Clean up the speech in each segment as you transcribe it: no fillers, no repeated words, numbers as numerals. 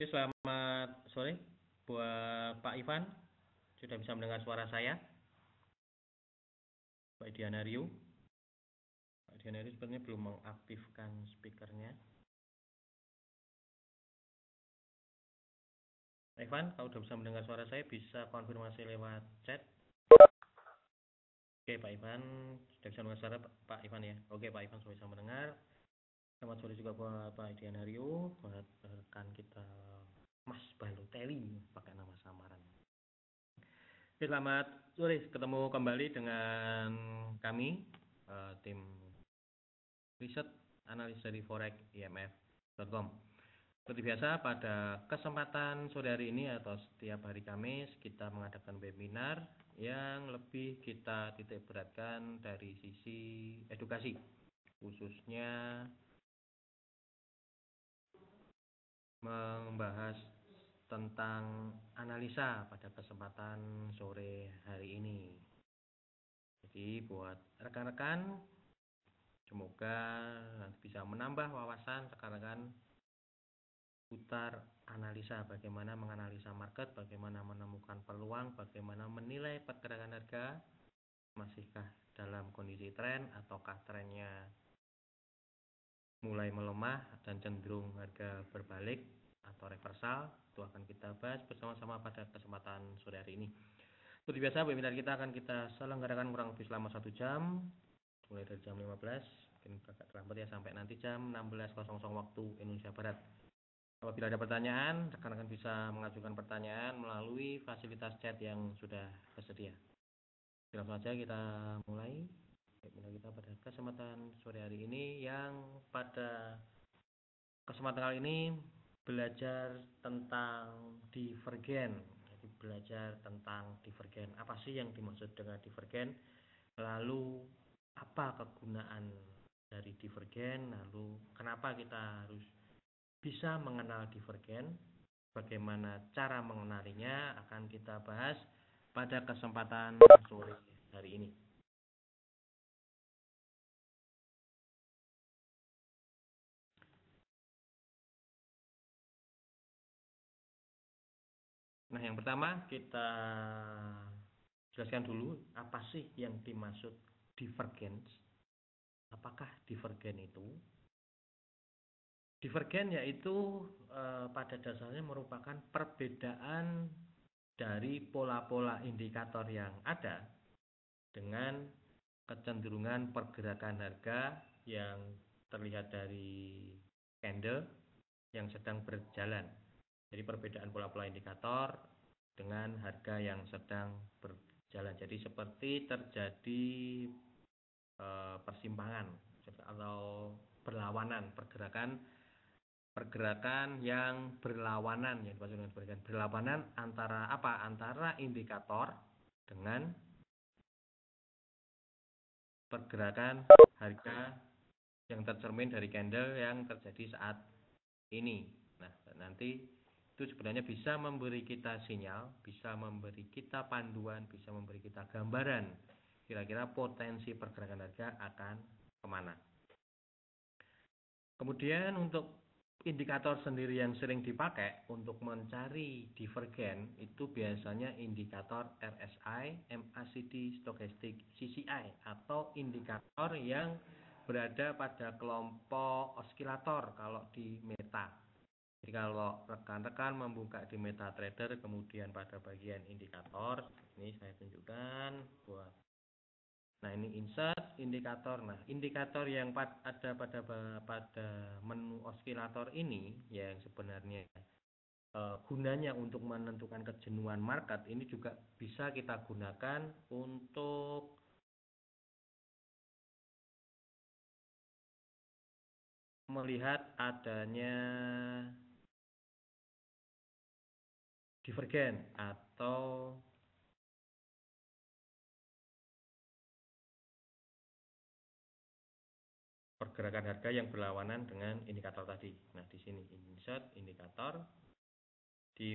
Oke, selamat sore buat Pak Ivan. Sudah bisa mendengar suara saya? Pak Dianario. Pak Dianario sepertinya belum mengaktifkan speakernya. Pak Ivan, kalau sudah bisa mendengar suara saya, bisa konfirmasi lewat chat. Oke, Pak Ivan sudah bisa mendengar suara Pak Ivan ya. Oke, Pak Ivan sudah bisa mendengar. Selamat sore juga buat Pak Dianario, buat rekan kita Mas Balotelli pakai nama samaran. Oke, selamat sore, ketemu kembali dengan kami, tim riset analis dari forex.imf.com. Seperti biasa, pada kesempatan sore hari ini atau setiap hari Kamis kita mengadakan webinar yang lebih kita titik beratkan dari sisi edukasi, khususnya membahas tentang analisa pada kesempatan sore hari ini. Jadi buat rekan-rekan, semoga nanti bisa menambah wawasan rekan-rekan putar analisa, bagaimana menganalisa market, bagaimana menemukan peluang, bagaimana menilai pergerakan harga, masihkah dalam kondisi tren ataukah trennya mulai melemah dan cenderung harga berbalik atau reversal. Itu akan kita bahas bersama-sama pada kesempatan sore hari ini. Seperti biasa, webinar kita akan kita selenggarakan kurang lebih selama 1 jam, mulai dari jam 15, mungkin agak terlambat ya, sampai nanti jam 16.00 waktu Indonesia Barat. Apabila ada pertanyaan, rekan-rekan bisa mengajukan pertanyaan melalui fasilitas chat yang sudah tersedia. Langsung saja kita mulai webinar kita pada kesempatan sore hari ini, yang pada kesempatan kali ini belajar tentang divergen. Jadi belajar tentang divergen. Apa sih yang dimaksud dengan divergen? Lalu apa kegunaan dari divergen? Lalu kenapa kita harus bisa mengenal divergen, bagaimana cara mengenalinya, akan kita bahas pada kesempatan sore hari ini. Nah, yang pertama kita jelaskan dulu apa sih yang dimaksud divergence. Apakah divergen itu? Divergen yaitu pada dasarnya merupakan perbedaan dari pola-pola indikator yang ada dengan kecenderungan pergerakan harga yang terlihat dari candle yang sedang berjalan. Jadi perbedaan pola-pola indikator dengan harga yang sedang berjalan. Jadi seperti terjadi persimpangan atau berlawanan, pergerakan yang berlawanan, yang dimaksud dengan berlawanan antara apa? Antara indikator dengan pergerakan harga yang tercermin dari candle yang terjadi saat ini. Nah, nanti itu sebenarnya bisa memberi kita sinyal, bisa memberi kita panduan, bisa memberi kita gambaran kira-kira potensi pergerakan harga akan kemana. Kemudian untuk indikator sendiri yang sering dipakai untuk mencari divergen itu biasanya indikator RSI, MACD, Stochastic, CCI, atau indikator yang berada pada kelompok osilator kalau di Meta. Jadi kalau rekan-rekan membuka di MetaTrader, kemudian pada bagian indikator, ini saya tunjukkan buat. Nah, ini insert indikator. Nah, indikator yang ada pada menu osilator ini yang sebenarnya gunanya untuk menentukan kejenuhan market, ini juga bisa kita gunakan untuk melihat adanya divergen atau pergerakan harga yang berlawanan dengan indikator tadi. Nah, di sini insert indikator. Di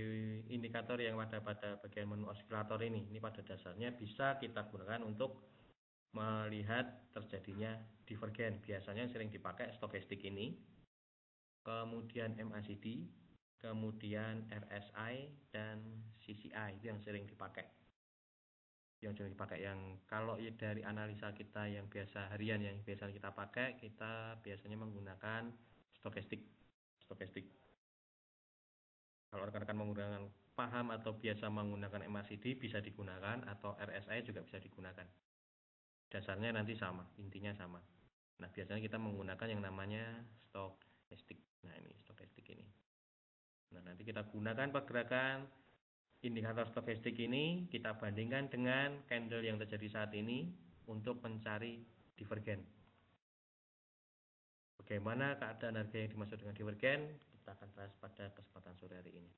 indikator yang ada pada bagian menu osilator ini pada dasarnya bisa kita gunakan untuk melihat terjadinya divergen. Biasanya sering dipakai stokastik ini, kemudian MACD, kemudian RSI dan CCI, itu yang sering dipakai. Yang kalau dari analisa kita yang biasa harian, yang biasa kita pakai, kita biasanya menggunakan stokastik. Kalau rekan-rekan menggunakan paham atau biasa menggunakan MACD bisa digunakan, atau RSI juga bisa digunakan. Dasarnya nanti sama, intinya sama. Nah, biasanya kita menggunakan yang namanya stokastik. Nah, ini stokastik ini. Nah, nanti kita gunakan pergerakan indikator stokastik ini, kita bandingkan dengan candle yang terjadi saat ini untuk mencari divergen. Bagaimana keadaan harga yang dimaksud dengan divergen? Kita akan bahas pada kesempatan sore hari ini.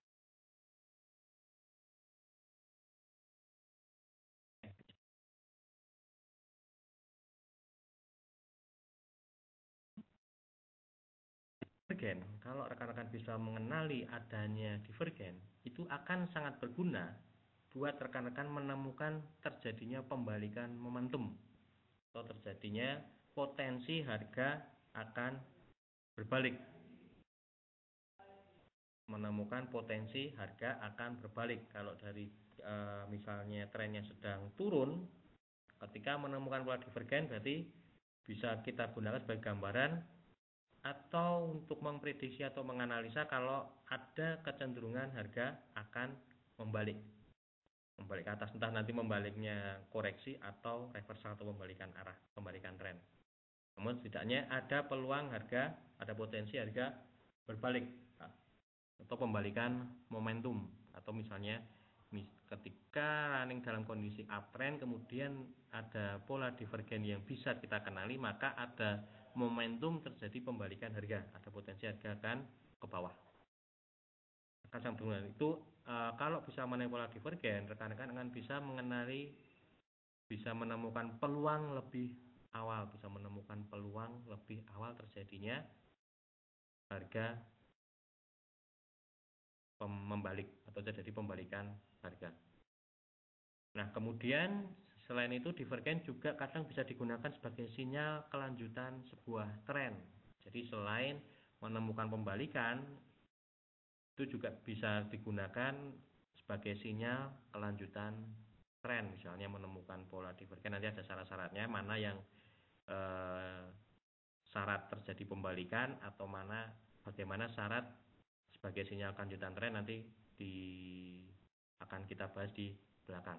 Divergen, kalau rekan-rekan bisa mengenali adanya divergen, itu akan sangat berguna buat rekan-rekan menemukan terjadinya pembalikan momentum atau terjadinya potensi harga akan berbalik. Menemukan potensi harga akan berbalik. Kalau dari misalnya trennya sedang turun, ketika menemukan pola divergen berarti bisa kita gunakan sebagai gambaran atau untuk memprediksi atau menganalisa kalau ada kecenderungan harga akan membalik ke atas, entah nanti membaliknya koreksi atau reversal atau pembalikan arah, pembalikan tren. Namun setidaknya ada peluang harga, ada potensi harga berbalik atau pembalikan momentum, atau misalnya ketika running dalam kondisi uptrend kemudian ada pola divergen yang bisa kita kenali, maka ada momentum terjadi pembalikan harga, ada potensi harga akan ke bawah. Akan sangat berguna itu kalau bisa mengenali pola divergen, rekan-rekan akan bisa mengenali, bisa menemukan peluang lebih awal, terjadinya harga membalik atau terjadi pembalikan harga. Nah, kemudian selain itu divergen juga kadang bisa digunakan sebagai sinyal kelanjutan sebuah tren. Jadi selain menemukan pembalikan, itu juga bisa digunakan sebagai sinyal kelanjutan tren. Misalnya menemukan pola divergen, nanti ada syarat-syaratnya, mana yang syarat terjadi pembalikan atau bagaimana syarat sebagai sinyal kelanjutan tren, nanti akan kita bahas di belakang.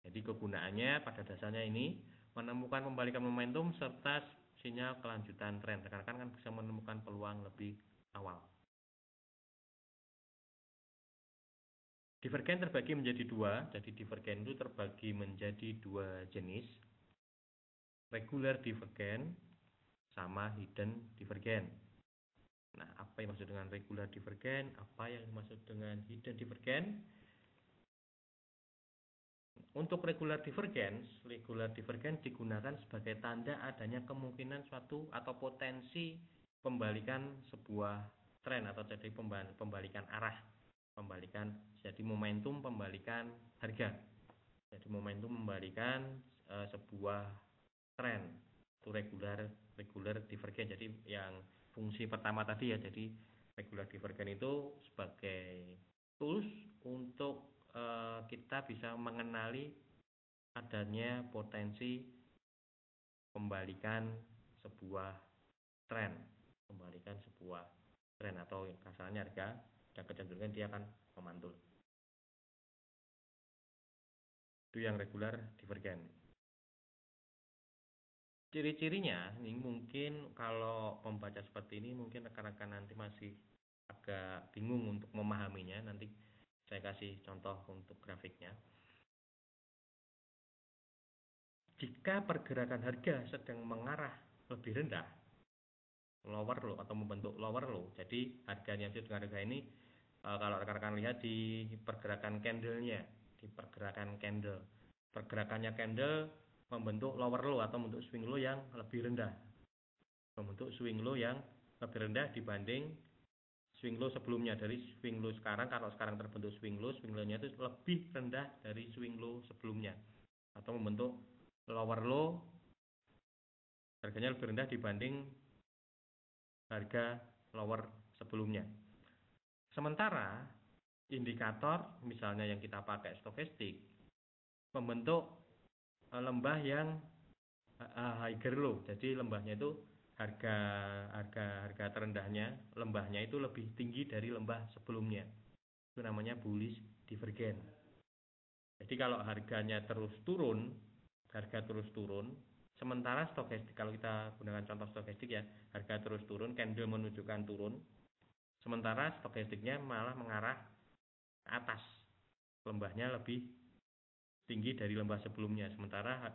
Jadi kegunaannya pada dasarnya ini menemukan pembalikan momentum serta sinyal kelanjutan tren. Rekan-rekan kan bisa menemukan peluang lebih awal. Divergen terbagi menjadi dua. Jadi divergen itu terbagi menjadi dua jenis, regular divergen sama hidden divergen. Nah, apa yang dimaksud dengan regular divergen? Apa yang dimaksud dengan hidden divergen? Untuk regular divergen digunakan sebagai tanda adanya kemungkinan suatu atau potensi pembalikan sebuah tren atau jadi pembalikan arah, jadi momentum pembalikan harga, jadi momentum membalikan sebuah tren. Itu regular divergen. Jadi yang fungsi pertama tadi ya, jadi regular divergen itu sebagai tools untuk kita bisa mengenali adanya potensi pembalikan sebuah tren, atau kasarnya harga dan kecenderungan dia akan memantul. Itu yang regular divergen. Ciri-cirinya ini mungkin kalau membaca seperti ini mungkin rekan-rekan nanti masih agak bingung untuk memahaminya. Nanti saya kasih contoh untuk grafiknya. Jika pergerakan harga sedang mengarah lebih rendah, lower low atau membentuk lower low, jadi harganya dengan harga ini kalau rekan-rekan lihat di pergerakan candlenya, pergerakannya candle membentuk lower low atau membentuk swing low yang lebih rendah, dibanding swing low sebelumnya. Dari swing low sekarang, kalau sekarang terbentuk swing low-nya itu lebih rendah dari swing low sebelumnya, atau membentuk lower low, harganya lebih rendah dibanding harga lower sebelumnya. Sementara indikator misalnya yang kita pakai stokastik membentuk lembah yang higher low. Jadi lembahnya itu harga terendahnya lembahnya itu lebih tinggi dari lembah sebelumnya. Itu namanya bullish divergen. Jadi kalau harganya terus turun, sementara stokastik, kalau kita gunakan contoh stokastik ya, harga terus turun, candle menunjukkan turun, sementara stokastiknya malah mengarah ke atas, lembahnya lebih tinggi dari lembah sebelumnya, sementara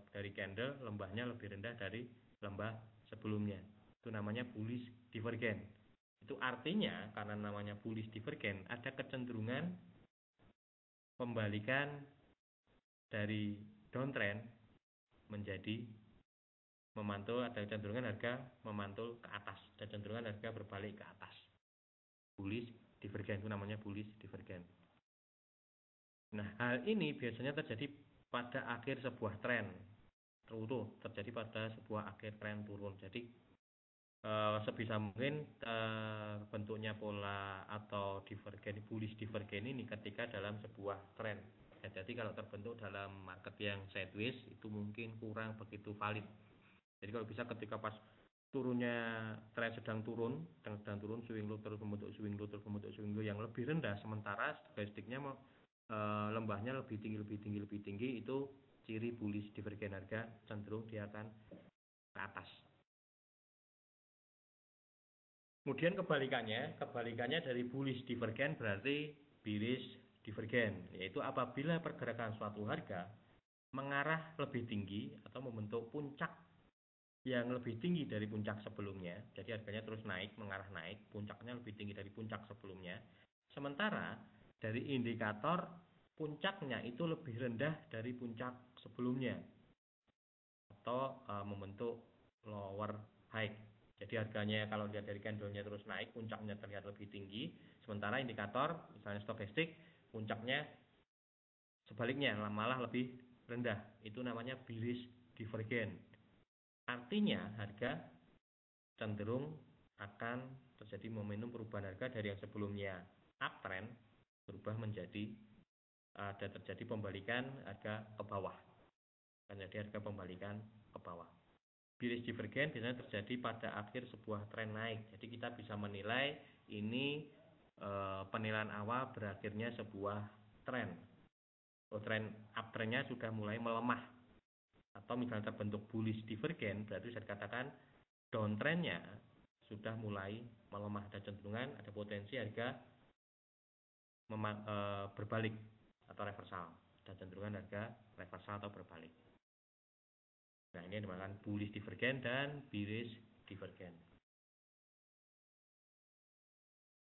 dari candle lembahnya lebih rendah dari lembah sebelumnya. Itu namanya bullish divergen. Itu artinya karena namanya bullish divergen, ada kecenderungan pembalikan dari downtrend menjadi memantul, ada kecenderungan harga memantul ke atas, ada kecenderungan harga berbalik ke atas. Bullish divergen, itu namanya bullish divergen. Nah, hal ini biasanya terjadi pada akhir sebuah tren. Terjadi pada sebuah akhir tren turun. Jadi sebisa mungkin bentuknya pola atau divergen, bullish divergen ini ketika dalam sebuah tren. Ya, jadi kalau terbentuk dalam market yang sideways itu mungkin kurang begitu valid. Jadi kalau bisa ketika pas turunnya tren sedang turun, swing low terus membentuk swing low yang lebih rendah, sementara stokastiknya lembahnya lebih tinggi, itu ciri bullish divergen, harga cenderung dia akan ke atas. Kemudian kebalikannya dari bullish divergen berarti bearish divergen, yaitu apabila pergerakan suatu harga mengarah lebih tinggi atau membentuk puncak yang lebih tinggi dari puncak sebelumnya. Jadi harganya terus naik, mengarah naik, puncaknya lebih tinggi dari puncak sebelumnya. Sementara dari indikator puncaknya itu lebih rendah dari puncak sebelumnya atau membentuk lower high. Jadi harganya kalau dilihat dari candlenya terus naik, puncaknya terlihat lebih tinggi, sementara indikator misalnya stokastik puncaknya sebaliknya malah lebih rendah. Itu namanya bearish divergen. Artinya harga cenderung akan terjadi momentum perubahan harga dari yang sebelumnya uptrend berubah menjadi ada terjadi pembalikan harga ke bawah. Terjadi harga pembalikan ke bawah. Bearish divergen biasanya terjadi pada akhir sebuah tren naik. Jadi kita bisa menilai ini penilaian awal berakhirnya sebuah tren. Tren uptrendnya sudah mulai melemah. Atau misalnya terbentuk bullish divergen, berarti bisa dikatakan downtrendnya sudah mulai melemah, ada cenderungan, ada potensi harga berbalik atau reversal, ada cenderungan harga reversal atau berbalik. Nah, ini yang dinamakan bullish divergen dan bearish divergen.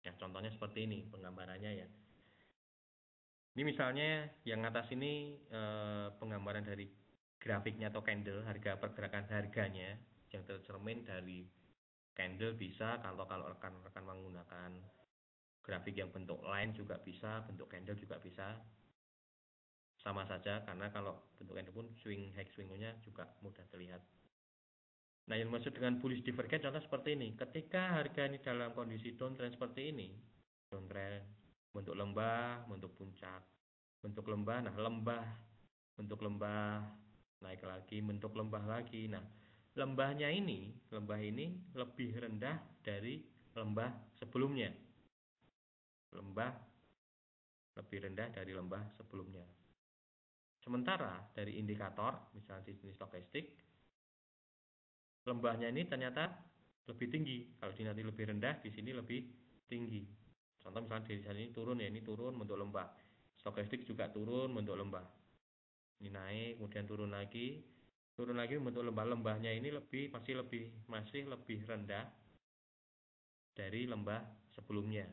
Ya, contohnya seperti ini penggambarannya ya. Ini misalnya yang atas ini penggambaran dari grafiknya atau candle, harga pergerakan harganya yang tercermin dari candle bisa, kalau rekan-rekan menggunakan grafik yang bentuk line juga bisa, bentuk candle juga bisa, sama saja karena kalau bentuk candle pun swing high swing low-nya juga mudah terlihat. Nah, yang dimaksud dengan bullish divergen contoh seperti ini. Ketika harga ini dalam kondisi downtrend seperti ini, downtrend bentuk lembah, bentuk puncak, bentuk lembah, nah lembah, bentuk lembah, naik lagi, bentuk lembah lagi. Nah, lembah ini lebih rendah dari lembah sebelumnya. Lembah lebih rendah dari lembah sebelumnya. Sementara dari indikator, misalnya di jenis stokastik, lembahnya ini ternyata lebih tinggi. Kalau di nanti lebih rendah, di sini lebih tinggi. Contoh misalnya di sini turun ya, ini turun bentuk lembah. Stokastik juga turun bentuk lembah. Ini naik, kemudian turun lagi bentuk lembah. Lembahnya ini masih lebih rendah dari lembah sebelumnya.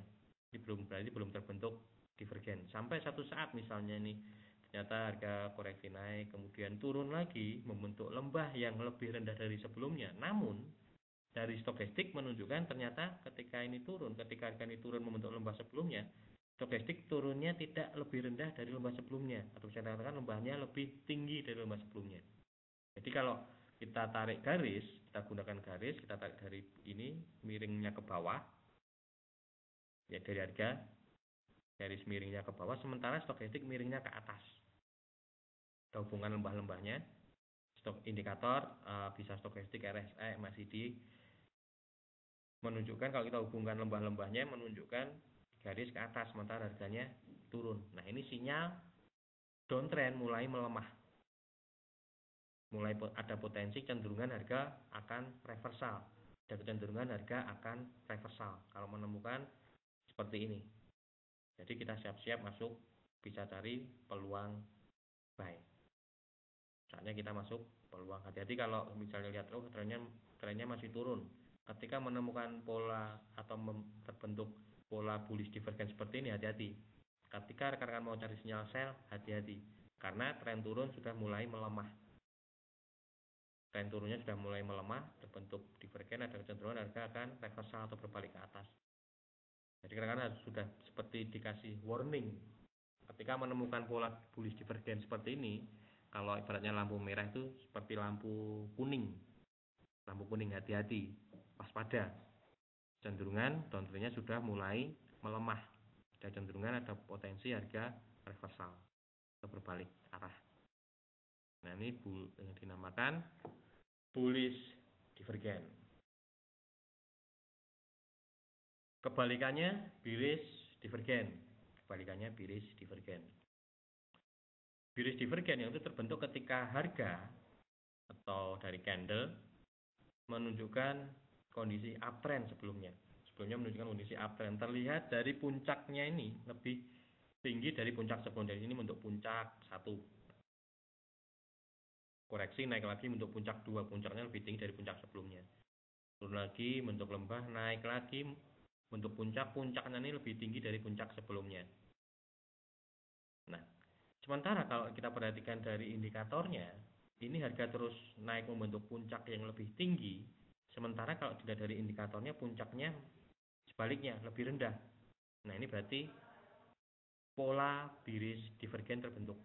Ini berarti belum terbentuk divergen. Sampai satu saat misalnya ini ternyata harga koreksi naik, kemudian turun lagi membentuk lembah yang lebih rendah dari sebelumnya. Namun dari stokastik menunjukkan ternyata ketika harga ini turun membentuk lembah sebelumnya, stokastik turunnya tidak lebih rendah dari lembah sebelumnya, atau bisa dikatakan lembahnya lebih tinggi dari lembah sebelumnya. Jadi kalau kita tarik garis, kita gunakan garis, kita tarik dari ini miringnya ke bawah, ya dari harga garis miringnya ke bawah, sementara stokastik miringnya ke atas. Ada hubungan lembah-lembahnya. Stok indikator bisa stokastik, RSI, MACD menunjukkan kalau kita hubungkan lembah-lembahnya menunjukkan garis ke atas sementara harganya turun. Nah, ini sinyal downtrend mulai melemah. Mulai ada potensi cenderungan harga akan reversal. Ada kecenderungan harga akan reversal kalau menemukan seperti ini. Jadi kita siap-siap masuk, bisa cari peluang buy. Misalnya kita masuk peluang, hati-hati kalau misalnya lihat trennya masih turun. Ketika menemukan pola atau terbentuk pola bullish divergence seperti ini, hati-hati. Ketika rekan-rekan mau cari sinyal sell, hati-hati. Karena tren turun sudah mulai melemah. Tren turunnya sudah mulai melemah, terbentuk divergen, ada kecenderungan harga akan reversal atau berbalik ke atas. Jadi rekan-rekan sudah seperti dikasih warning. Ketika menemukan pola bullish divergen seperti ini, kalau ibaratnya lampu merah itu seperti lampu kuning. Lampu kuning, hati-hati, waspada. Cenderungan downtrendnya sudah mulai melemah. Ada cenderungan ada potensi harga reversal atau berbalik arah. Nah, ini yang dinamakan bullish divergen. Kebalikannya bearish divergen. Kebalikannya bearish divergen. Bearish divergen yang itu terbentuk ketika harga atau dari candle menunjukkan kondisi uptrend sebelumnya. Sebelumnya menunjukkan kondisi uptrend. Terlihat dari puncaknya ini lebih tinggi dari puncak sebelumnya. Ini untuk puncak 1. Koreksi naik lagi untuk puncak 2. Puncaknya lebih tinggi dari puncak sebelumnya. Turun lagi bentuk lembah, naik lagi bentuk puncak. Puncaknya ini lebih tinggi dari puncak sebelumnya. Nah, sementara kalau kita perhatikan dari indikatornya, ini harga terus naik membentuk puncak yang lebih tinggi. Sementara kalau dilihat dari indikatornya, puncaknya sebaliknya lebih rendah. Nah, ini berarti pola bearish divergen terbentuk.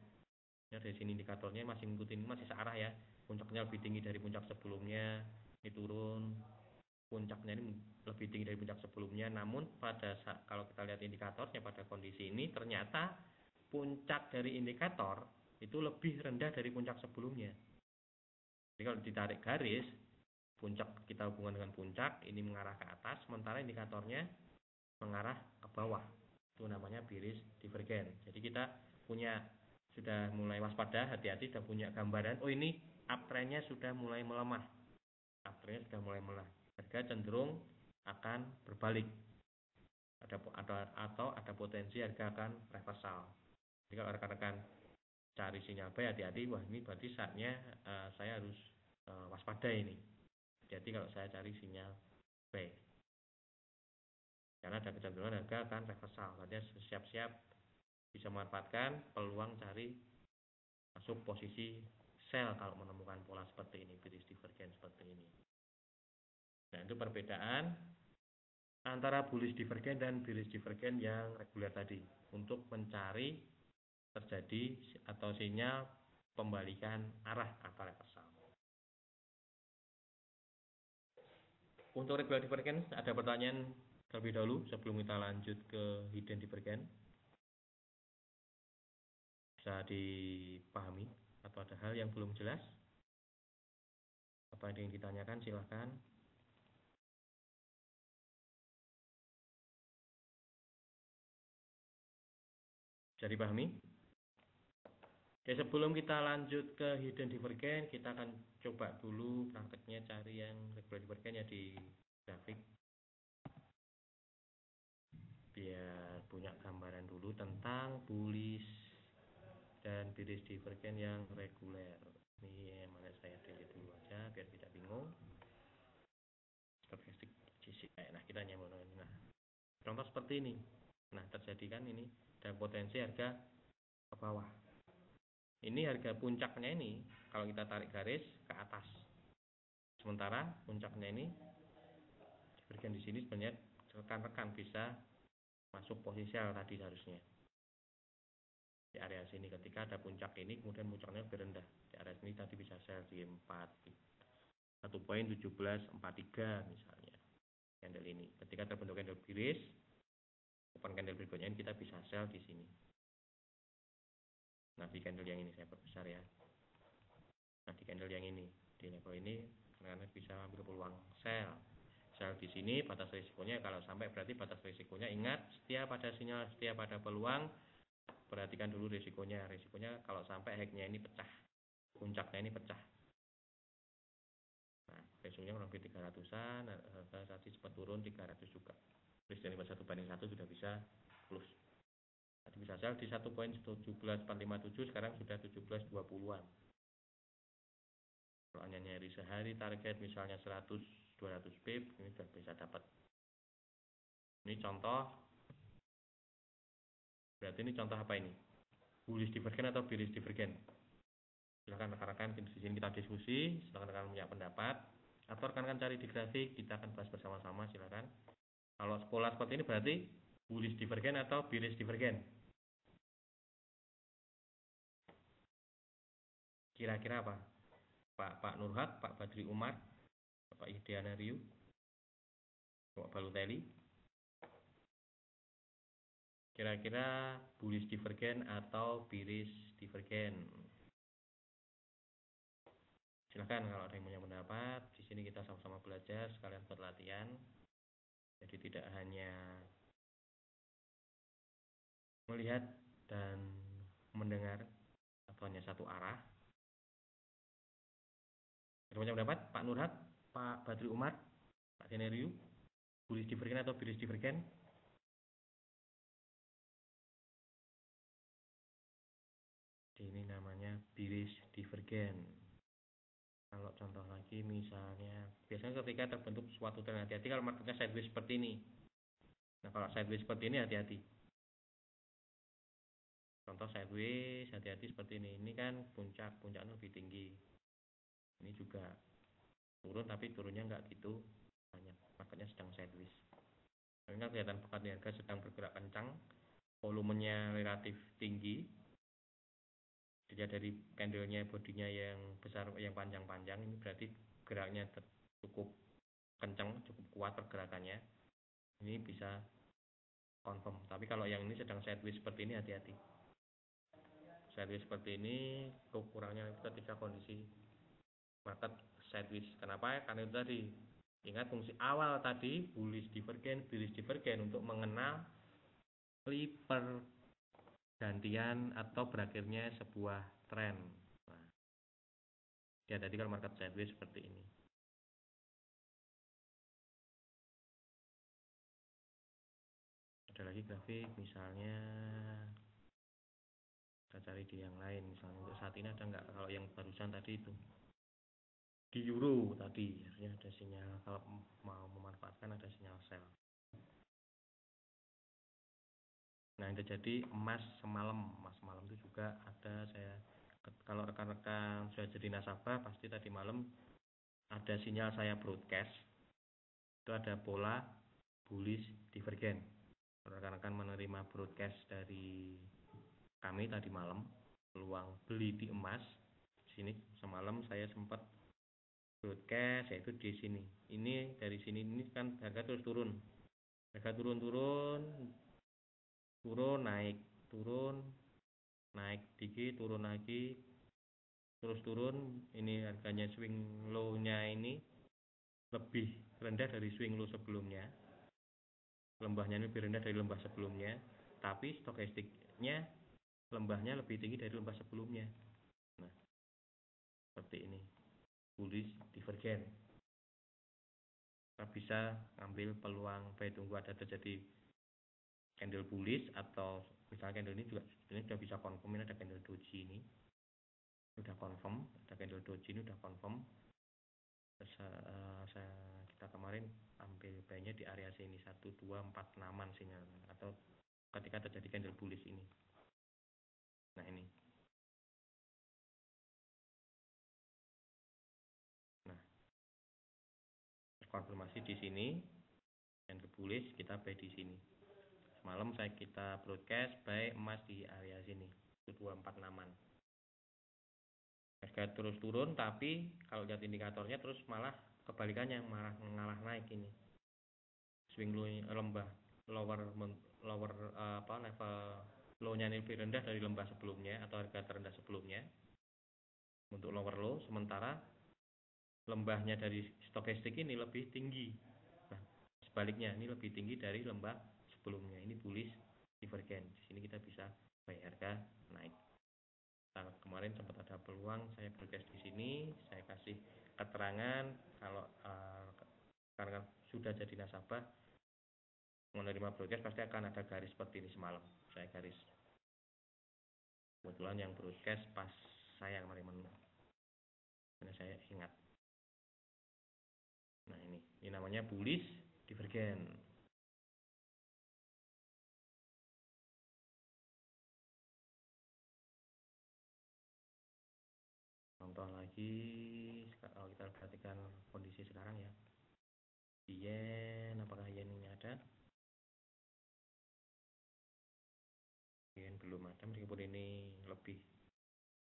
Ya, dari sini indikatornya masih ngikutin, masih searah ya. Puncaknya lebih tinggi dari puncak sebelumnya, ini turun. Puncaknya ini lebih tinggi dari puncak sebelumnya. Namun pada saat kalau kita lihat indikatornya pada kondisi ini, ternyata puncak dari indikator itu lebih rendah dari puncak sebelumnya. Jadi kalau ditarik garis, puncak kita hubungan dengan puncak ini mengarah ke atas, sementara indikatornya mengarah ke bawah. Itu namanya bearish divergen. Jadi kita sudah mulai waspada, hati-hati, sudah punya gambaran. Oh, ini uptrendnya sudah mulai melemah. Uptrendnya sudah mulai melemah. Harga cenderung akan berbalik. Atau ada potensi harga akan reversal. Jadi kalau rekan-rekan cari sinyal buy, hati-hati. Wah, ini berarti saatnya saya harus waspada ini. Jadi kalau saya cari sinyal buy, karena ada kecenderungan harga akan reversal. Berarti siap-siap bisa memanfaatkan peluang cari masuk posisi sell kalau menemukan pola seperti ini, bearish divergen seperti ini. Nah, itu perbedaan antara bullish divergen dan bearish divergen yang reguler tadi untuk mencari terjadi atau sinyal pembalikan arah atau reversal. Untuk regular divergen ada pertanyaan terlebih dahulu sebelum kita lanjut ke hidden divergen. Bisa dipahami atau ada hal yang belum jelas? Apa yang ditanyakan silahkan. Bisa dipahami? Oke, sebelum kita lanjut ke hidden divergen, kita akan coba dulu prakteknya cari yang regular divergen ya di grafik. Biar punya gambaran dulu tentang bullish dan bearish divergen yang reguler. Ini yang mana saya delete dulu aja biar tidak bingung. Stokastik GCI. Nah, kita nyambung. Nah, contoh seperti ini. Nah, terjadi kan ini ada potensi harga ke bawah. Ini harga puncaknya ini kalau kita tarik garis ke atas. Sementara puncaknya ini divergen di sini sebenarnya rekan-rekan bisa masuk posisi tadi harusnya. Di area sini ketika ada puncak ini kemudian puncaknya lebih rendah. Di area sini tadi bisa sell di 1.1743 misalnya. Candle ini. Ketika terbentuk candle bearish open candle berikutnya ini kita bisa sell di sini. Nah, di candle yang ini saya perbesar ya. Nah, di candle yang ini, di level ini karena bisa ambil peluang sell di sini. Batas risikonya kalau sampai, berarti batas risikonya, ingat, setiap pada sinyal, setiap pada peluang, perhatikan dulu risikonya kalau sampai hacknya ini pecah, puncaknya ini pecah. Nah, besoknya kurang lebih 300-an, tadi sempat turun 300 juga, plus dari 1/1 sudah bisa plus. Tadi bisa sell di 1.17457, sekarang sudah 1720-an. Kalau hanya nyari sehari target misalnya 100-200 pip, ini sudah bisa dapat. Ini contoh, berarti ini contoh apa ini? Bullish divergen atau bearish divergen? Silahkan rekan-rekan di sini kita diskusi, silahkan rekan punya pendapat, atau rekan-rekan cari di grafik, kita akan bahas bersama-sama, silahkan. Kalau pola seperti ini berarti bullish divergen atau bearish divergen? Kira-kira apa? Pak Nurhat, Pak Badri Umar, Pak Ihdiana Riu, Pak Baluteli. Kira-kira bullish divergen atau bearish divergen? Silahkan kalau ada yang punya pendapat. Di sini kita sama-sama belajar sekalian buat latihan. Jadi tidak hanya melihat dan mendengar atau hanya satu arah. Ada punya pendapat? Pak Nurhat, Pak Badri Umar, Pak Deneriu, bullish divergen atau bearish divergen? Ini namanya bearish divergen. Kalau contoh lagi misalnya, biasanya ketika terbentuk suatu tren, hati-hati kalau marketnya sideways seperti ini. Nah, kalau sideways seperti ini hati-hati. Contoh sideways, hati-hati seperti ini. Ini kan puncaknya lebih tinggi. Ini juga turun, tapi turunnya nggak gitu banyak. Marketnya sedang sideways. Ini kan kelihatan pekan harga sedang bergerak kencang, volumenya relatif tinggi. Dilihat dari candlenya, bodinya yang besar, yang panjang-panjang, ini berarti geraknya cukup kencang, cukup kuat pergerakannya. Ini bisa confirm. Tapi kalau yang ini sedang sideways seperti ini, hati-hati. Sideways seperti ini kekurangannya ketika kondisi market sideways. Kenapa? Karena itu tadi, ingat fungsi awal tadi, bullish divergen, bearish divergen, untuk mengenal pergantian atau berakhirnya sebuah tren. Nah, ya tadi kalau market sideways seperti ini. Ada lagi grafik, misalnya kita cari di yang lain. Misalnya untuk saat ini ada nggak? Kalau yang barusan tadi itu di euro tadi, artinya ada sinyal, kalau mau memanfaatkan ada sinyal sell. Nah, itu jadi emas semalam itu juga ada. Saya, kalau rekan-rekan sudah jadi nasabah, pasti tadi malam ada sinyal saya broadcast, itu ada pola bullish divergen. Rekan-rekan menerima broadcast dari kami tadi malam, peluang beli di emas. Di sini semalam saya sempat broadcast, yaitu di sini. Ini dari sini, ini kan harga terus turun. Harga turun, naik dikit, turun lagi, terus turun. Ini harganya swing low-nya ini lebih rendah dari swing low sebelumnya. Lembahnya lebih rendah dari lembah sebelumnya, tapi stokastiknya lembahnya lebih tinggi dari lembah sebelumnya. Nah, seperti ini, bullish divergen. Kita bisa ambil peluang, baik tunggu ada terjadi candle bullish, atau misalnya candle ini juga ini sudah bisa confirm. Ini ada candle doji, ini sudah confirm, ada candle doji ini sudah confirm. Terus, kita kemarin ambil buy-nya di area sini 1246-an sinyalnya, atau ketika terjadi candle bullish ini. Nah, ini. Nah, konfirmasi di sini candle bullish, kita buy di sini. Semalam kita broadcast buy emas di area sini 1246-an. Harga terus turun, tapi kalau lihat indikatornya terus malah kebalikannya, malah ngalah naik ini. Swing low, lembah lower level low-nya ini lebih rendah dari lembah sebelumnya atau harga terendah sebelumnya untuk lower low, sementara lembahnya dari stokastik ini lebih tinggi. Nah, sebaliknya ini lebih tinggi dari lembah sebelumnya. Ini bullish divergence. Di sini kita bisa buy harga naik. Nah, kemarin sempat ada peluang saya broadcast di sini, saya kasih keterangan kalau karena sudah jadi nasabah menerima broadcast pasti akan ada garis seperti ini semalam. Saya garis. Kebetulan yang broadcast pas saya kemarin menang. Karena saya ingat. Nah, ini namanya bullish divergence. Contoh lagi, kalau kita perhatikan kondisi sekarang ya, yen, apakah yen ini ada? Yen belum ada, meskipun ini lebih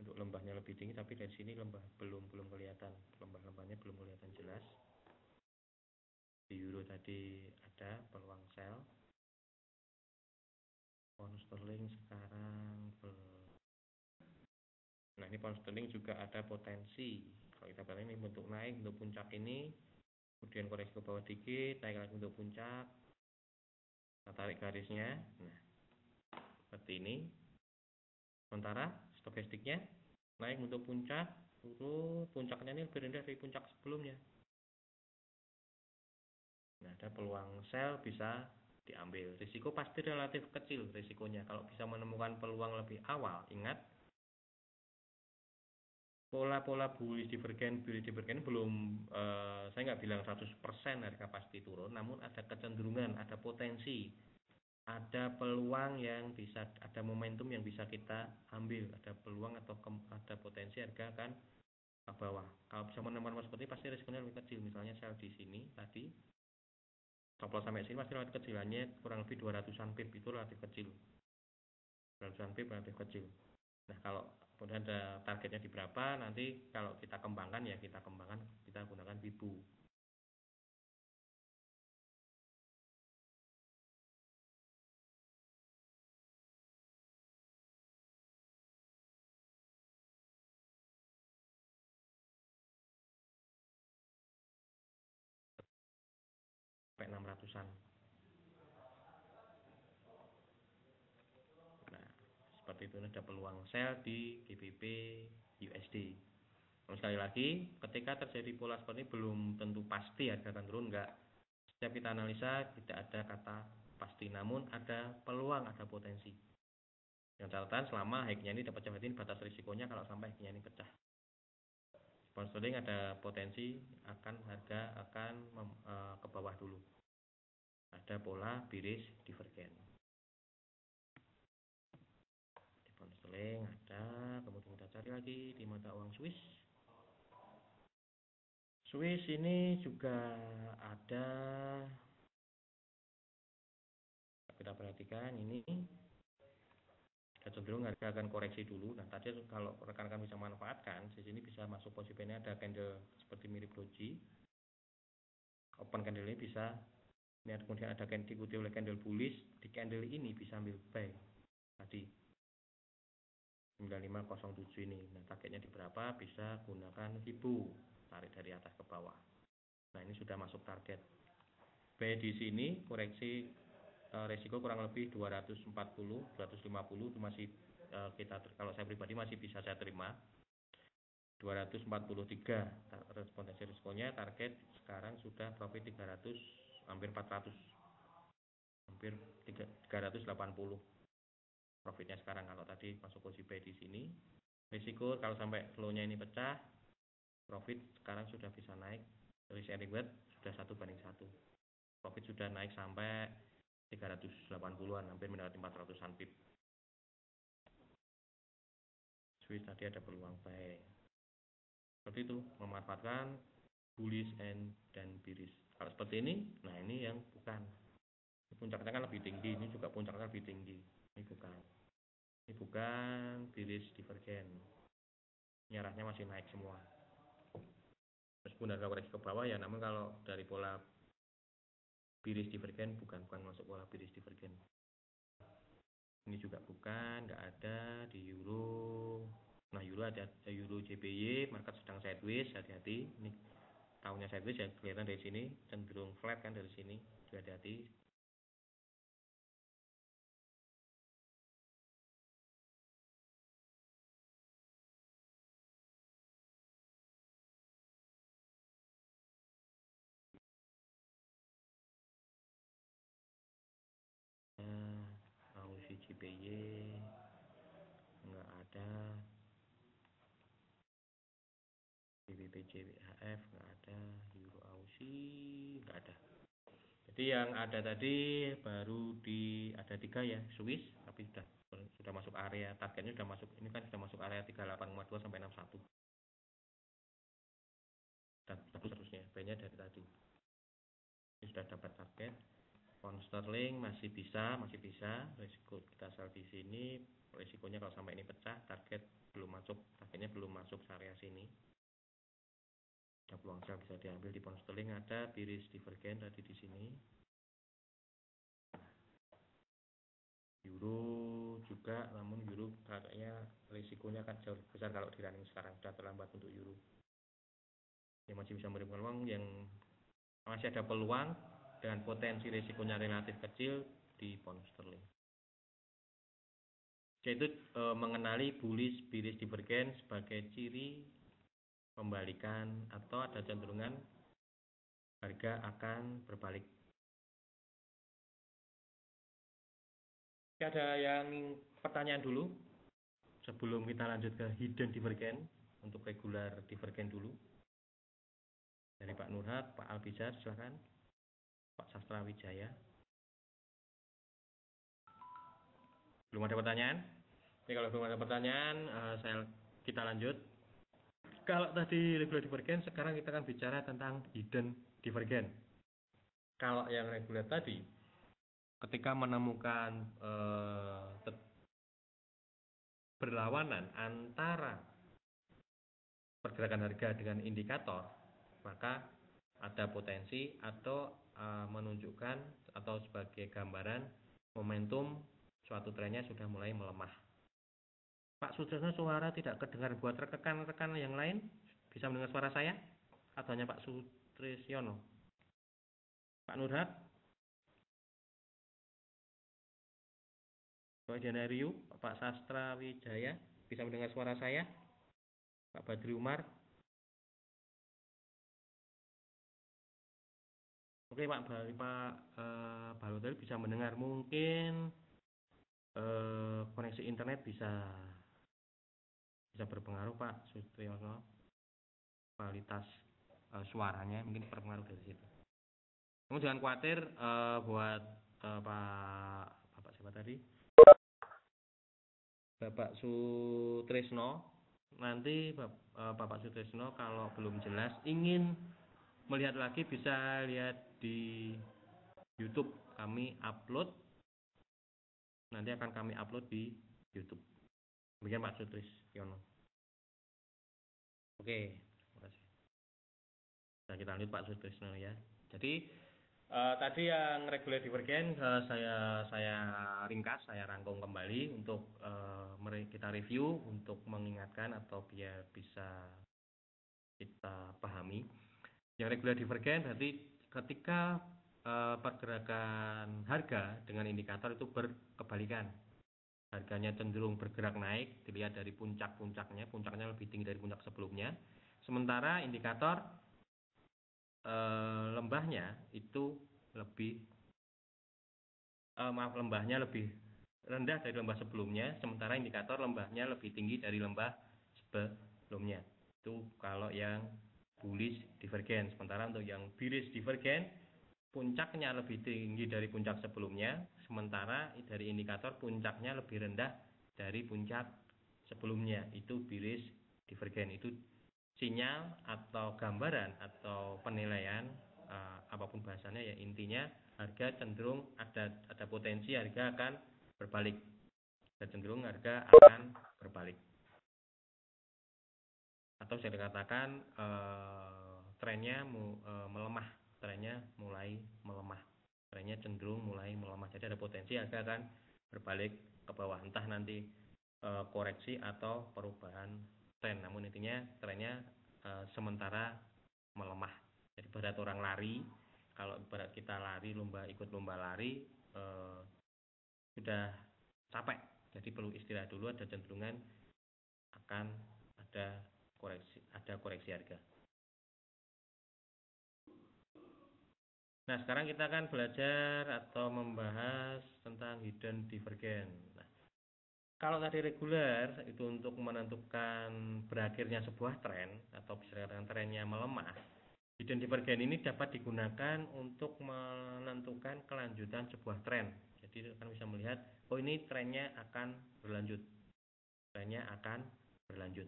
untuk lembahnya lebih tinggi, tapi dari sini lembah belum kelihatan, lembahnya belum kelihatan jelas. Di euro tadi ada peluang sell, pound sterling sekarang nah ini pound sterling juga ada potensi. Kalau kita perhatikan ini bentuk naik untuk puncak ini, kemudian koreksi ke bawah dikit, naik lagi untuk puncak, kita tarik garisnya, nah seperti ini. Sementara stokastiknya naik untuk puncak, turun, puncaknya ini lebih rendah dari puncak sebelumnya. Nah, ada peluang sell bisa diambil. Risiko pasti relatif kecil risikonya. Kalau bisa menemukan peluang lebih awal, ingat pola-pola bullish divergence belum saya nggak bilang 100% harga pasti turun, namun ada kecenderungan, ada potensi, ada peluang yang bisa, ada momentum yang bisa kita ambil, ada peluang atau ada potensi harga akan ke bawah. Kalau bisa menemukan seperti ini pasti risikonya lebih kecil. Misalnya sell di sini tadi, stop loss sampai sini pasti relatif kecilannya kurang lebih 200-an pip, itu relatif kecil. 200-an pip relatif kecil. Nah, kalau kemudian ada targetnya di berapa, nanti kalau kita kembangkan ya kita gunakan Wibu. Sampai 600-an. Nah, seperti itu ada peluang sell di GBP USD. Sekali lagi, ketika terjadi pola seperti ini belum tentu pasti harga akan turun, enggak. Setiap kita analisa tidak ada kata pasti, namun ada peluang, ada potensi. Yang catatan selama high-nya ini dapat ini batas risikonya kalau sampai high-nya ini pecah. Pound sterling ada potensi harga akan ke bawah dulu. Ada pola bearish divergence. Di pound sterling ada, kemudian kita cari lagi di mata uang Swiss. Swiss ini juga ada, kita perhatikan ini cenderung harga akan koreksi dulu. Nah, tadi kalau rekan-rekan bisa manfaatkan, di sini bisa masuk posisi ini ada candle seperti mirip doji. Open candle ini bisa, ini kemudian ada candle diikuti oleh candle bullish, di candle ini bisa ambil buy. Tadi 9507 ini. Nah, targetnya di berapa? Bisa gunakan Wibu, tarik dari atas ke bawah. Nah, ini sudah masuk target. Buy di sini koreksi resiko kurang lebih 240, 250 itu masih kita, kalau saya pribadi masih bisa saya terima. 243 potensi risikonya, target sekarang sudah profit 300, hampir 400, hampir 380 profitnya sekarang. Kalau tadi masuk posisi buy di sini, risiko kalau sampai flow-nya ini pecah, profit sekarang sudah bisa naik, risk and reward sudah 1:1, profit sudah naik sampai 380-an, hampir mendekati 400-an pip. Swiss tadi ada peluang buy. Seperti itu, memanfaatkan bullish dan bearish. Kalau seperti ini, nah ini yang bukan. Puncaknya kan lebih tinggi, ini juga puncaknya lebih tinggi. Ini bukan bearish divergence. Ini arahnya masih naik semua. Meskipun ada koreksi ke bawah ya, namun kalau dari pola bearish divergence bukan masuk pola bearish divergence. Ini juga bukan, nggak ada di euro. Nah, euro ada euro JPY, market sedang sideways, hati-hati. Ini tahunnya sideways ya, kelihatan dari sini, cenderung flat kan dari sini, hati-hati. Aussie JPY nggak ada, GBP JHF nggak ada, euro Aussie nggak ada. Jadi yang ada tadi baru ada 3 ya, Swiss, tapi sudah masuk area targetnya, sudah masuk, ini kan sudah masuk area 38,2 sampai 61. Dan seterusnya, B-nya dari tadi. Ini sudah dapat target. Pound sterling masih bisa, risiko kita sell di sini. Risikonya kalau sampai ini pecah, targetnya belum masuk area sini. Ada peluang sell bisa diambil di pound sterling, ada bearish divergen tadi di sini. Euro juga, namun euro kayaknya risikonya akan jauh besar kalau di running sekarang, sudah terlambat untuk euro. Yang masih bisa memberikan peluang, yang masih ada peluang dengan potensi risikonya relatif kecil di pound sterling, yaitu mengenali bullish bearish divergen sebagai ciri pembalikan atau ada cenderungan harga akan berbalik. Ada yang pertanyaan dulu sebelum kita lanjut ke hidden divergen, untuk regular divergen dulu. Dari Pak Nurhat, Pak Albizar, silakan. Pak Sastra Wijaya. Belum ada pertanyaan? Oke, kalau belum ada pertanyaan, kita lanjut. Kalau tadi regular divergen, sekarang kita akan bicara tentang hidden divergen. Kalau yang regular tadi, ketika menemukan berlawanan antara pergerakan harga dengan indikator, maka ada potensi atau menunjukkan atau sebagai gambaran momentum suatu trennya sudah mulai melemah. Pak Sutrisno, suara tidak kedengar. Buat rekan-rekan yang lain bisa mendengar suara saya atau hanya Pak Sutrisno? Pak Nurhat, Pak Janariu, Pak Sastra Wijaya bisa mendengar suara saya? Pak Badri Umar. Oke, Pak Balotel bisa mendengar. Mungkin koneksi internet bisa berpengaruh, Pak Sutriyono. Kualitas suaranya mungkin berpengaruh dari situ. Kamu jangan khawatir buat Bapak siapa tadi? Bapak Sutrisno. Nanti Bapak Sutrisno kalau belum jelas ingin melihat lagi bisa lihat di YouTube, kami upload. Nanti akan kami upload di YouTube. Demikian Pak Sutrisno. Oke, terima kasih. Nah, kita lanjut Pak Sutrisno ya. Jadi tadi yang regular divergen saya ringkas, saya rangkum kembali untuk kita review, untuk mengingatkan atau biar bisa kita pahami. Yang regular divergen berarti ketika pergerakan harga dengan indikator itu berkebalikan. Harganya cenderung bergerak naik, dilihat dari puncaknya lebih tinggi dari puncak sebelumnya. Sementara indikator lembahnya lebih rendah dari lembah sebelumnya, sementara indikator lembahnya lebih tinggi dari lembah sebelumnya. Itu kalau yang bullish divergen. Sementara untuk yang bearish divergen, puncaknya lebih tinggi dari puncak sebelumnya, sementara dari indikator puncaknya lebih rendah dari puncak sebelumnya. Itu bearish divergen. Itu sinyal atau gambaran atau penilaian, apapun bahasanya ya, intinya harga cenderung ada potensi harga akan berbalik. Atau bisa dikatakan trennya melemah, trennya mulai melemah, trennya cenderung mulai melemah. Jadi ada potensi harga akan berbalik ke bawah, entah nanti koreksi atau perubahan tren. Namun intinya trennya sementara melemah. Jadi ibarat orang lari, kalau ibarat kita lari ikut lomba lari sudah capek, jadi perlu istirahat dulu, ada cenderungan akan ada koreksi harga. Nah, sekarang kita akan belajar atau membahas tentang hidden divergence. Nah, kalau tadi reguler itu untuk menentukan berakhirnya sebuah tren atau bisa dikatakan trennya melemah, hidden divergence ini dapat digunakan untuk menentukan kelanjutan sebuah tren. Jadi akan bisa melihat, oh ini trennya akan berlanjut. Trennya akan berlanjut.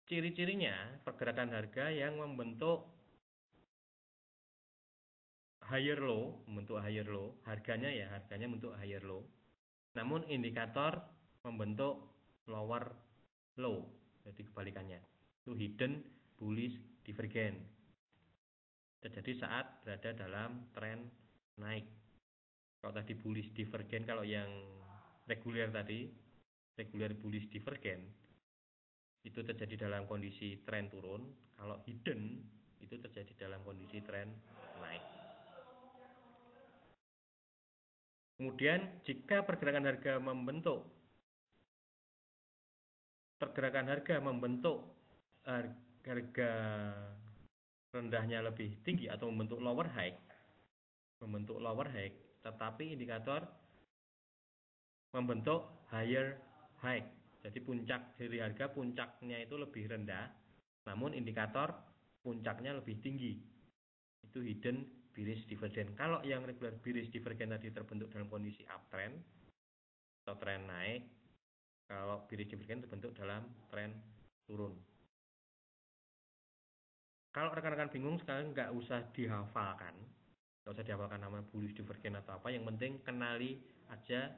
Ciri-cirinya pergerakan harga yang membentuk higher low, membentuk higher low, harganya membentuk higher low. Namun indikator membentuk lower low. Jadi kebalikannya. Itu hidden bullish divergence. Terjadi saat berada dalam tren naik. Kalau tadi bullish divergence, kalau yang reguler tadi, reguler bullish divergence, itu terjadi dalam kondisi tren turun. Kalau hidden itu terjadi dalam kondisi tren naik. Kemudian jika pergerakan harga membentuk harga rendahnya lebih tinggi atau membentuk lower high, tetapi indikator membentuk higher high. Jadi puncak dari harga, puncaknya itu lebih rendah, namun indikator puncaknya lebih tinggi. Itu hidden bearish divergence. Kalau yang regular bearish divergence tadi terbentuk dalam kondisi uptrend atau tren naik, kalau bearish divergence terbentuk dalam tren turun. Kalau rekan-rekan bingung, sekarang nggak usah dihafalkan nama bullish divergence atau apa. Yang penting kenali aja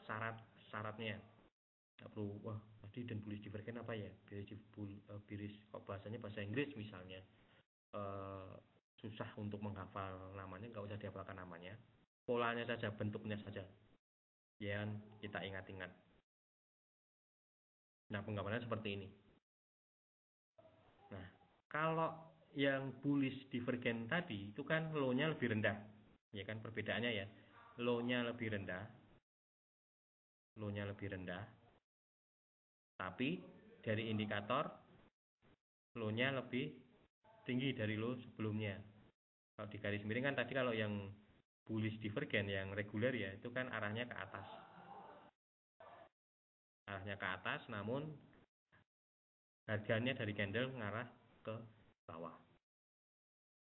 syarat-syaratnya. Nggak perlu, wah tadi dan bullish divergence apa ya? Bearish kok bahasanya bahasa Inggris misalnya. Susah untuk menghafal namanya, nggak usah dihafalkan namanya. Polanya saja, bentuknya saja yang kita ingat-ingat. Nah, penggambaran seperti ini. Nah, kalau yang bullish divergence tadi itu kan low-nya lebih rendah. Ya kan perbedaannya ya. Low-nya lebih rendah. Tapi dari indikator low-nya lebih tinggi dari low sebelumnya. Kalau di garis miring kan tadi kalau yang bullish divergence yang reguler ya, itu kan arahnya ke atas. Namun harganya dari candle mengarah ke bawah.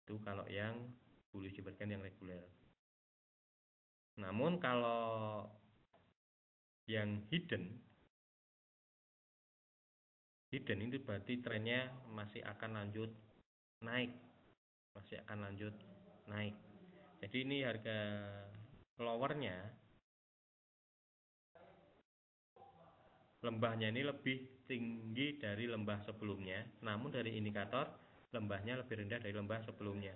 Itu kalau yang bullish divergence yang reguler. Namun kalau yang hidden itu berarti trennya masih akan lanjut naik. Jadi ini harga lowernya, lembahnya ini lebih tinggi dari lembah sebelumnya, namun dari indikator lembahnya lebih rendah dari lembah sebelumnya.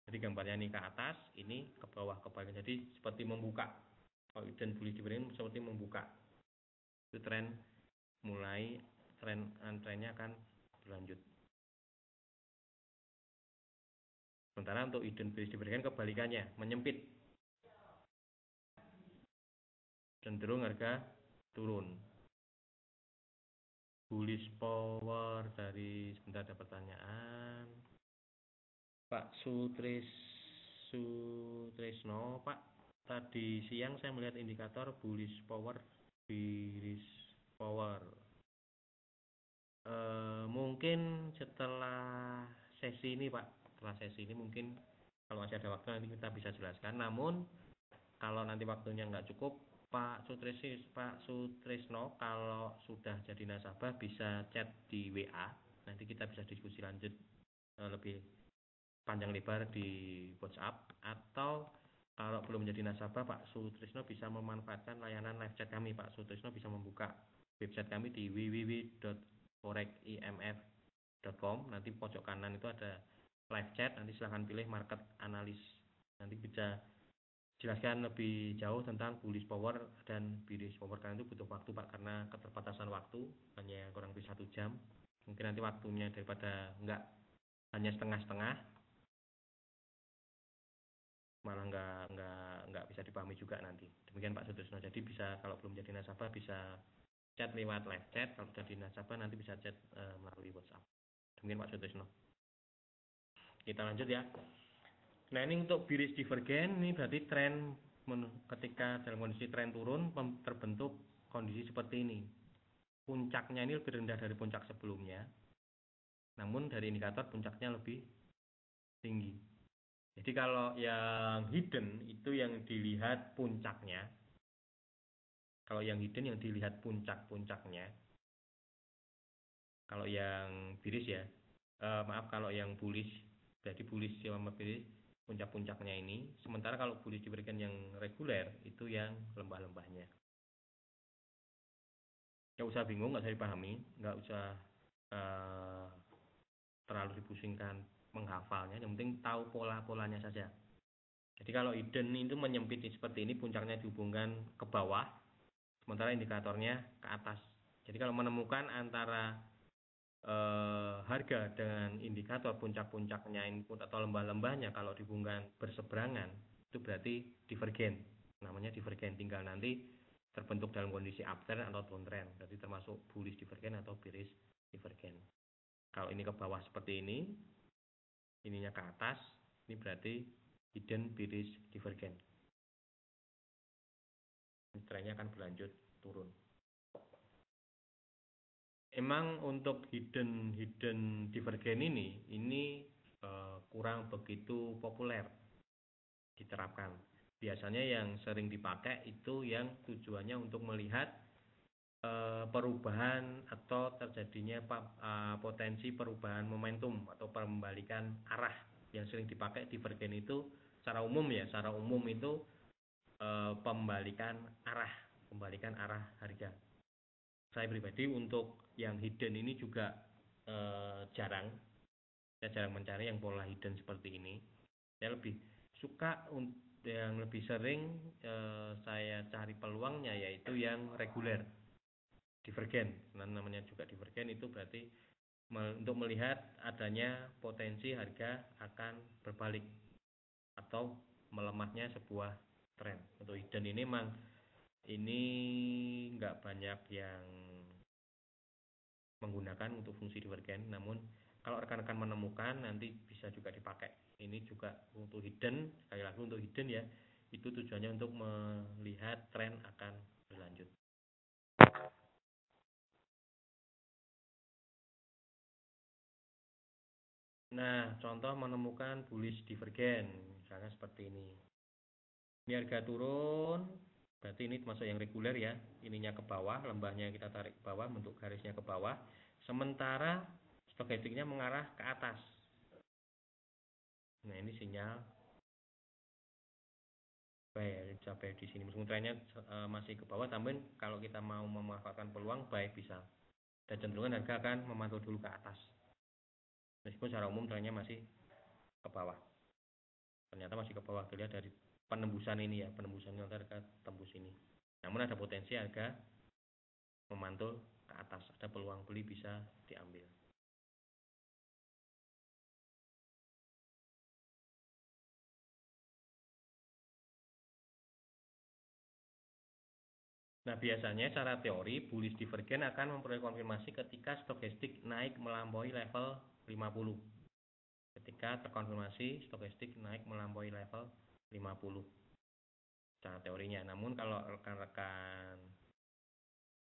Jadi gambarnya ini ke atas, ini ke bawah kebalikan. Jadi seperti membuka. Kalau hidden bullish divergence seperti membuka. Itu trennya akan berlanjut. Sementara untuk hidden bearish divergence kebalikannya, menyempit. Cenderung harga turun. Bullish power dari, sebentar ada pertanyaan. Pak Sutrisno, Pak, tadi siang saya melihat indikator bullish power, bearish power. Mungkin setelah sesi ini Pak, mungkin kalau masih ada waktu nanti kita bisa jelaskan. Namun kalau nanti waktunya nggak cukup, Pak Sutrisno, kalau sudah jadi nasabah bisa chat di WA, nanti kita bisa diskusi lanjut lebih panjang lebar di WhatsApp. Atau kalau belum menjadi nasabah, Pak Sutrisno bisa memanfaatkan layanan live chat kami. Pak Sutrisno bisa membuka website kami di www.foreximf.com. Nanti pojok kanan itu ada live chat, nanti silahkan pilih market analyst. Nanti bisa jelaskan lebih jauh tentang bullish power dan bearish power, karena itu butuh waktu Pak, karena keterbatasan waktu hanya kurang lebih 1 jam. Mungkin nanti waktunya daripada enggak hanya setengah-setengah, malah enggak bisa dipahami juga nanti. Demikian Pak Sutrisno. Jadi bisa, kalau belum jadi nasabah bisa chat lewat live chat, kalau jadi nasabah nanti bisa chat melalui WhatsApp. Demikian Pak Sutrisno. Kita lanjut ya. Nah, ini untuk bearish divergen, ini berarti tren ketika dalam kondisi tren turun terbentuk kondisi seperti ini. Puncaknya ini lebih rendah dari puncak sebelumnya, namun dari indikator puncaknya lebih tinggi. Jadi kalau yang hidden itu yang dilihat puncaknya. Kalau yang hidden yang dilihat puncak-puncaknya. Kalau yang bearish ya, kalau yang bullish, berarti bullish sama bearish puncak-puncaknya ini. Sementara kalau bullish divergen yang reguler itu yang lembah-lembahnya. Nggak usah bingung, nggak usah dipahami, nggak usah terlalu dipusingkan menghafalnya. Yang penting tahu pola-polanya saja. Jadi kalau hidden itu menyempit seperti ini, puncaknya dihubungkan ke bawah, sementara indikatornya ke atas. Jadi kalau menemukan antara harga dengan indikator puncak-puncaknya input atau lembah-lembahnya, kalau dihubungkan berseberangan, itu berarti divergen. Namanya divergen. Tinggal nanti terbentuk dalam kondisi uptrend atau downtrend. Jadi termasuk bullish divergen atau bearish divergen. Kalau ini ke bawah seperti ini, ininya ke atas, ini berarti hidden bearish divergen. Trennya akan berlanjut turun. Emang untuk hidden divergen ini kurang begitu populer diterapkan. Biasanya yang sering dipakai itu yang tujuannya untuk melihat perubahan atau terjadinya potensi perubahan momentum atau pembalikan arah. Yang sering dipakai divergen itu secara umum ya, secara umum itu pembalikan arah harga. Saya pribadi untuk yang hidden ini juga saya jarang mencari yang pola hidden seperti ini. Saya lebih suka yang lebih sering saya cari peluangnya yaitu yang reguler, divergen. Namanya juga divergen, itu berarti untuk melihat adanya potensi harga akan berbalik atau melemahnya sebuah tren. Untuk hidden ini memang ini nggak banyak yang menggunakan untuk fungsi divergen, namun kalau rekan-rekan menemukan nanti bisa juga dipakai. Ini juga untuk hidden, sekali lagi untuk hidden ya, itu tujuannya untuk melihat tren akan berlanjut. Nah, contoh menemukan bullish divergen, misalnya seperti ini. Ini harga turun, berarti ini termasuk yang reguler ya. Ininya ke bawah, lembahnya kita tarik ke bawah, bentuk garisnya ke bawah. Sementara stokastiknya mengarah ke atas. Nah, ini sinyal buy ya, capai di sini. Meskipun trennya masih ke bawah, tapi kalau kita mau memanfaatkan peluang buy bisa. Dan cenderungan harga akan memantul dulu ke atas. Meskipun secara umum trennya masih ke bawah. Ternyata masih ke bawah, dilihat dari penembusan ini ya, penembusannya harga tembus ini. Namun ada potensi harga memantul ke atas, ada peluang beli bisa diambil. Nah, biasanya secara teori bullish divergen akan memperoleh konfirmasi ketika stokastik naik melampaui level 50. Ketika terkonfirmasi stokastik naik melampaui level 50 secara teorinya. Namun kalau rekan-rekan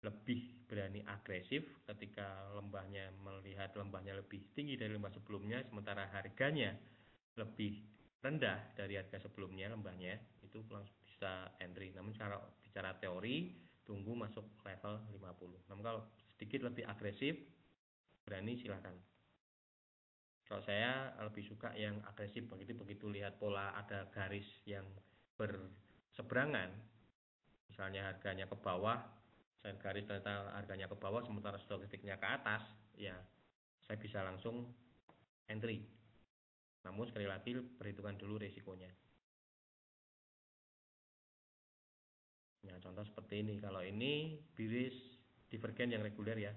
lebih berani agresif ketika melihat lembahnya lebih tinggi dari lembah sebelumnya, sementara harganya lebih rendah dari harga sebelumnya lembahnya, itu langsung bisa entry. Namun bicara teori, tunggu masuk level 50. Namun kalau sedikit lebih agresif, berani silakan. Kalau saya lebih suka yang agresif, begitu lihat pola ada garis yang berseberangan, misalnya harganya ke bawah, saya garis ternyata harganya ke bawah sementara stokastiknya ke atas, ya saya bisa langsung entry. Namun sekali lagi perhitungkan dulu resikonya. contoh seperti ini. Kalau ini biris divergen yang reguler ya.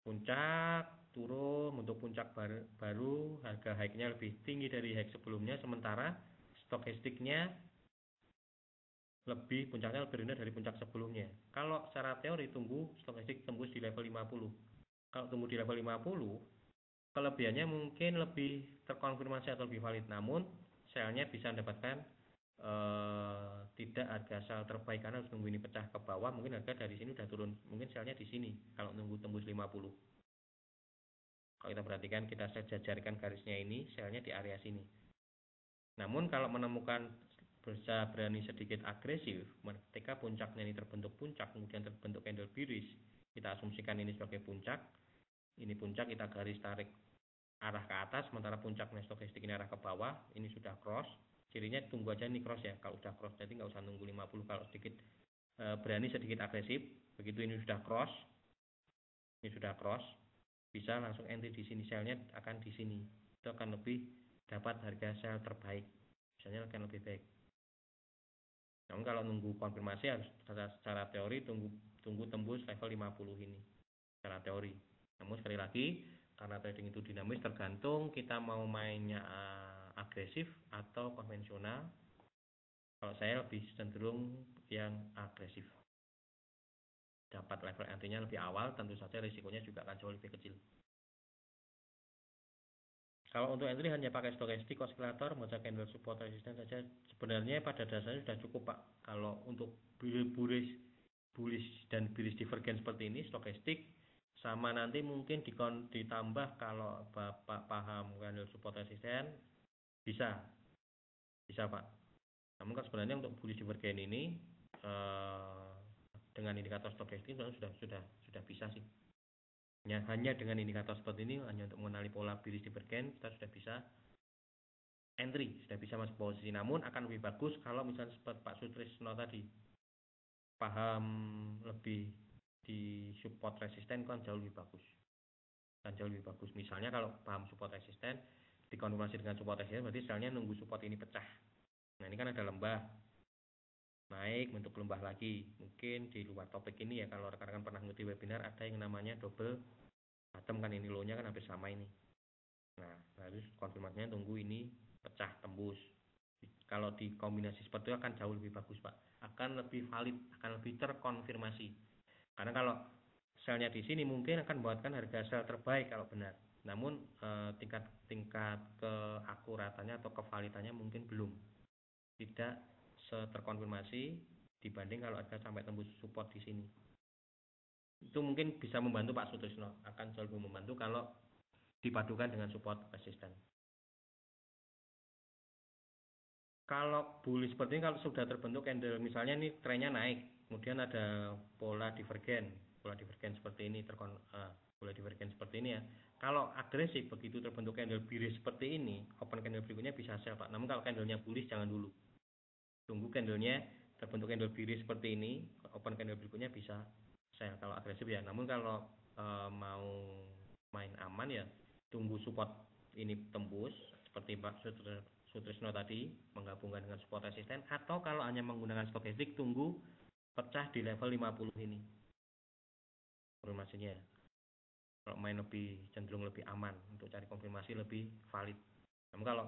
Puncak turun, untuk puncak baru harga high-nya lebih tinggi dari high sebelumnya, sementara stokastiknya puncaknya lebih rendah dari puncak sebelumnya. Kalau secara teori tunggu stokastik tembus di level 50. Kalau tunggu di level 50, kelebihannya mungkin lebih terkonfirmasi atau lebih valid, namun selnya bisa mendapatkan tidak harga sel terbaik karena harus nunggu ini pecah ke bawah. Mungkin harga dari sini udah turun, mungkin selnya di sini kalau nunggu tembus 50. Kalau kita perhatikan, kita jajarkan garisnya ini, selnya di area sini. Namun kalau menemukan bisa berani sedikit agresif ketika puncaknya ini terbentuk puncak, kemudian terbentuk candle biris, kita asumsikan ini sebagai puncak, ini puncak, kita garis tarik arah ke atas, sementara puncaknya stokastik ini arah ke bawah, ini sudah cross. Cirinya tunggu aja ini cross ya, kalau udah cross, jadi nggak usah nunggu 50. Kalau sedikit berani sedikit agresif, begitu ini sudah cross, bisa langsung entry di sini, selnya akan di sini, itu akan lebih dapat harga sel terbaik, misalnya akan lebih baik. Namun kalau nunggu konfirmasi harus secara teori tunggu tembus level 50 ini secara teori. Namun sekali lagi, karena trading itu dinamis, tergantung kita mau mainnya agresif atau konvensional. Kalau saya lebih cenderung yang agresif. Dapat level entry-nya lebih awal, tentu saja risikonya juga akan jauh lebih kecil. Kalau untuk entry hanya pakai stokastik, osilator, membaca candle support resisten saja, sebenarnya pada dasarnya sudah cukup Pak. Kalau untuk bullish dan bearish divergen seperti ini, stokastik, sama nanti mungkin ditambah kalau Bapak paham candle support resisten, bisa Pak. Namun kan sebenarnya untuk bullish divergen ini dengan indikator stokastik sudah bisa sih. Hanya dengan indikator seperti ini, hanya untuk mengenali pola bearish divergen, kita sudah bisa entry, sudah bisa masuk posisi. Namun akan lebih bagus kalau misalnya seperti Pak Sutrisno tadi, paham lebih di support resisten, kan jauh lebih bagus. Misalnya kalau paham support resisten, dikonfirmasi dengan support resisten, berarti selnya nunggu support ini pecah. Nah ini kan ada lembah, naik bentuk lembah lagi. Mungkin di luar topik ini ya, kalau rekan-rekan pernah mengikuti webinar, ada yang namanya double bottom, kan ini low-nya kan hampir sama ini. Nah harus konfirmasinya tunggu ini pecah tembus. Kalau di kombinasi seperti itu akan jauh lebih bagus Pak, akan lebih valid, akan lebih terkonfirmasi. Karena kalau selnya di sini mungkin akan membuatkan harga sel terbaik kalau benar, namun tingkat keakuratannya atau kevalitannya mungkin belum, tidak terkonfirmasi dibanding kalau harga sampai tembus support di sini. Itu mungkin bisa membantu Pak Sutrisno, akan jauh lebih membantu kalau dipadukan dengan support resisten. Kalau bullish seperti ini, kalau sudah terbentuk candle, misalnya ini trennya naik, kemudian ada pola divergen seperti ini, pola divergen seperti ini ya. Kalau agresif, begitu terbentuk candle bearish seperti ini, open candle berikutnya bisa sell Pak. Namun kalau candlenya bullish jangan dulu, tunggu candlenya terbentuk candle bearish seperti ini, open candle berikutnya bisa sell kalau agresif ya. Namun kalau mau main aman ya, tunggu support ini tembus seperti Pak Sutrisno tadi, menggabungkan dengan support resisten, atau kalau hanya menggunakan stokastik, tunggu pecah di level 50 ini konfirmasinya. Kalau main cenderung lebih aman, untuk cari konfirmasi lebih valid. Namun kalau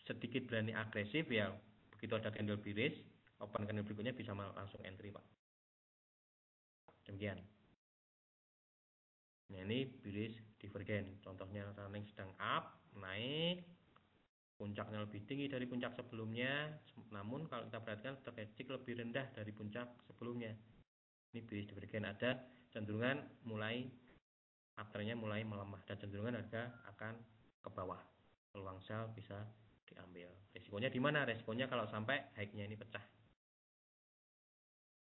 sedikit berani agresif ya, begitu ada candle bearish, open candle berikutnya bisa langsung entry Pak. Demikian. Nah ini bearish divergen, contohnya running sedang up, naik, puncaknya lebih tinggi dari puncak sebelumnya, namun kalau kita perhatikan stokastik lebih rendah dari puncak sebelumnya. Ini bearish divergen, ada cenderungan patternnya mulai melemah dan cenderungan harga akan ke bawah. Peluang sell bisa diambil. Resikonya di mana? Resikonya kalau sampai high-nya ini pecah.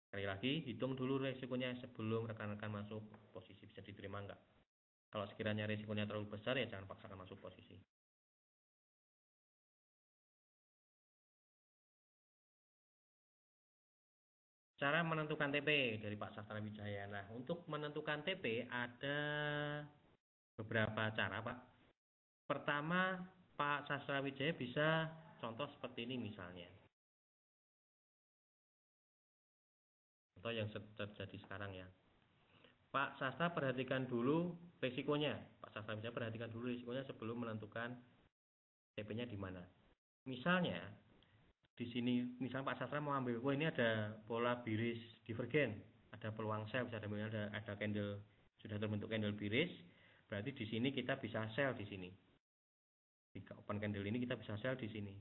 Sekali lagi, hitung dulu resikonya sebelum rekan-rekan masuk posisi, bisa diterima enggak. Kalau sekiranya resikonya terlalu besar ya jangan paksakan masuk posisi. Cara menentukan TP dari Pak Sastra Wijaya. Nah, untuk menentukan TP ada beberapa cara Pak. Pertama, Pak Sastra Wijaya bisa contoh seperti ini misalnya. contoh yang terjadi sekarang ya. Pak Sastra perhatikan dulu risikonya. Pak Sastra bisa perhatikan dulu risikonya sebelum menentukan TP-nya di mana. Misalnya di sini, misalnya Pak Sastra mau ambil, wah ini ada pola biris divergen, ada peluang sell, bisa ada candle, sudah terbentuk candle biris, berarti di sini kita bisa sell di sini. Di open candle ini kita bisa sell di sini.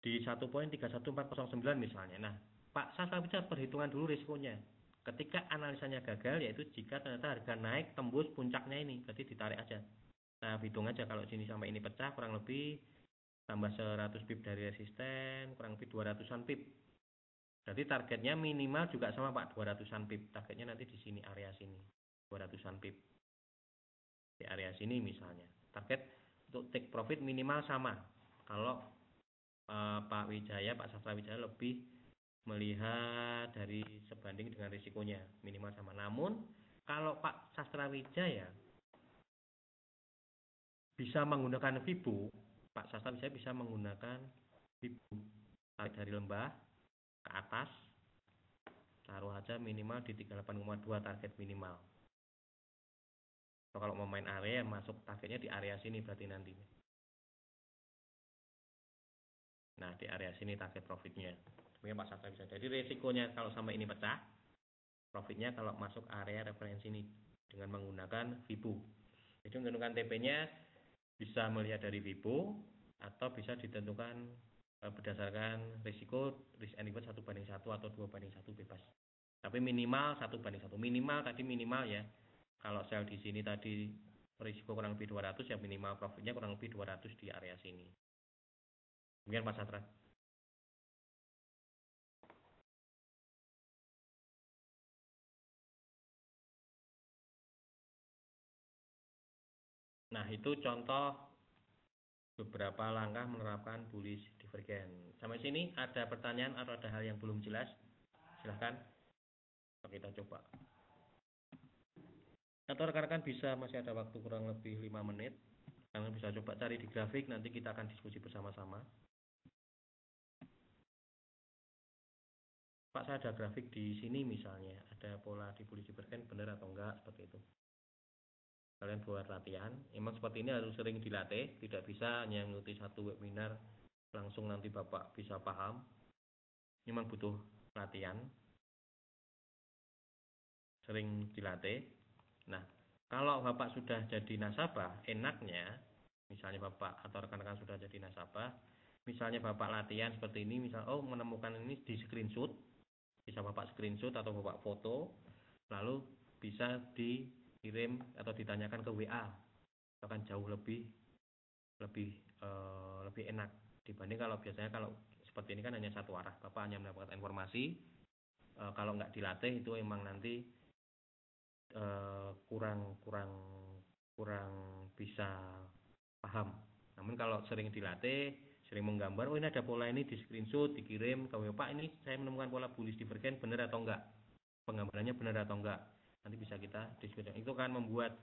Di 1.31409 misalnya. Nah, Pak Sastra bisa perhitungan dulu risikonya. Ketika analisanya gagal, yaitu jika ternyata harga naik tembus puncaknya ini, berarti ditarik aja. Nah, hitung aja kalau sini sampai ini pecah, kurang lebih tambah 100 pip dari resisten, kurang lebih 200-an pip. Berarti targetnya minimal juga sama Pak, 200-an pip. Targetnya nanti di sini, area sini, 200-an pip. Di area sini misalnya. Target untuk take profit minimal sama. Kalau Pak Wijaya, Pak Sastra Wijaya lebih melihat dari sebanding dengan risikonya, minimal sama. Namun kalau Pak Sastra Wijaya bisa menggunakan Fibo, Pak Sastra bisa menggunakan Fibo, tarik dari lembah ke atas, taruh aja minimal di 38,2 target minimal. Kalau mau main area, masuk targetnya di area sini berarti nanti. Nah, di area sini target profitnya. Demikian Pak Sastra bisa. Jadi risikonya kalau sampai ini pecah, profitnya kalau masuk area referensi ini dengan menggunakan Fibo. Jadi menentukan TP-nya bisa melihat dari Fibo atau bisa ditentukan berdasarkan risiko risk and reward 1:1 atau 2:1 bebas. Tapi minimal 1:1. Minimal tadi minimal ya. Kalau sell di sini tadi risiko kurang lebih 200 ya minimal profitnya kurang lebih 200 di area sini. Demikian Pak Sastra. Nah, itu contoh beberapa langkah menerapkan bullish divergen. Sampai sini ada pertanyaan atau ada hal yang belum jelas? Silahkan kita coba. Atau rekan-rekan bisa, masih ada waktu kurang lebih 5 menit. Kalian bisa coba cari di grafik, nanti kita akan diskusi bersama-sama. Pak, saya ada grafik di sini misalnya, ada pola di bullish divergen, benar atau enggak, seperti itu. Kalian buat latihan, emang seperti ini harus sering dilatih, tidak bisa hanya mengikuti satu webinar langsung nanti Bapak bisa paham. Memang butuh latihan, sering dilatih. Nah, kalau Bapak sudah jadi nasabah, enaknya, misalnya Bapak atau rekan-rekan sudah jadi nasabah, misalnya Bapak latihan seperti ini, misal menemukan ini di screenshot, bisa Bapak screenshot atau Bapak foto, lalu bisa dikirim atau ditanyakan ke WA, akan jauh lebih enak dibanding kalau biasanya kalau seperti ini kan hanya satu arah, Bapak hanya mendapatkan informasi. Kalau nggak dilatih itu emang nanti kurang bisa paham. Namun kalau sering dilatih, sering menggambar, ini ada pola ini di screenshot, dikirim ke Pak, ini saya menemukan pola bullish divergen, benar atau enggak, penggambarannya benar atau enggak, nanti bisa kita diskusikan. Itu kan membuat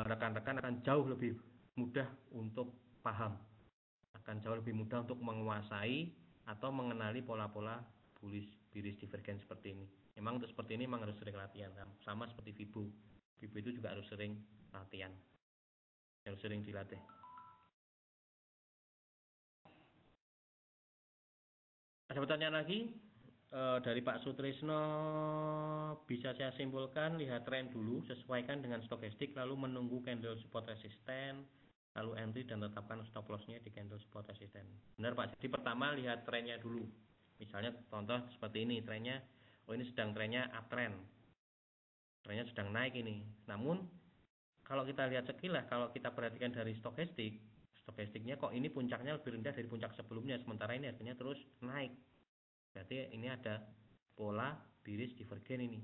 rekan-rekan akan jauh lebih mudah untuk paham, akan jauh lebih mudah untuk menguasai atau mengenali pola-pola bullish divergen seperti ini. Memang untuk seperti ini memang harus sering latihan, sama seperti Fibo. Fibo itu juga harus sering latihan, harus sering dilatih. Ada pertanyaan lagi dari Pak Sutrisno? Bisa saya simpulkan, lihat tren dulu, sesuaikan dengan stokastik, lalu menunggu candle support resisten, lalu entry dan tetapkan stop lossnya di candle support resisten. Benar Pak, jadi pertama lihat trennya dulu. Misalnya contoh seperti ini, trennya, ini sedang trennya uptrend, trennya sedang naik ini. Namun kalau kita lihat sekilas, kalau kita perhatikan dari stokastiknya kok ini puncaknya lebih rendah dari puncak sebelumnya, sementara ini harganya terus naik. Berarti ini ada pola bearish divergen ini.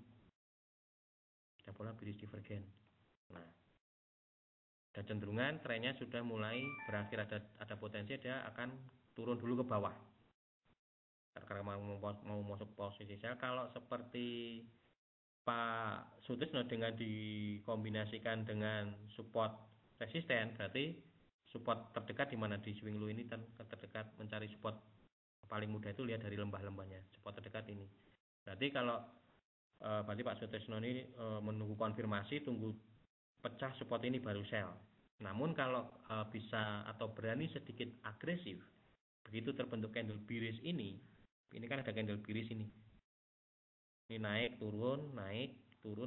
Ada pola bearish divergen. Nah, ada cenderungan trennya sudah mulai berakhir, ada potensi dia akan turun dulu ke bawah. Karena mau masuk posisi sell, kalau seperti Pak Sutrisno dengan dikombinasikan dengan support resisten, berarti support terdekat di mana di swing low ini terdekat, mencari support paling mudah itu lihat dari lembah-lembahnya, support terdekat ini. Berarti kalau berarti Pak Sutrisno ini menunggu konfirmasi, tunggu pecah support ini baru sell. Namun kalau bisa atau berani sedikit agresif, begitu terbentuk candle bearish ini kan ada candle bearish ini. Ini naik, turun,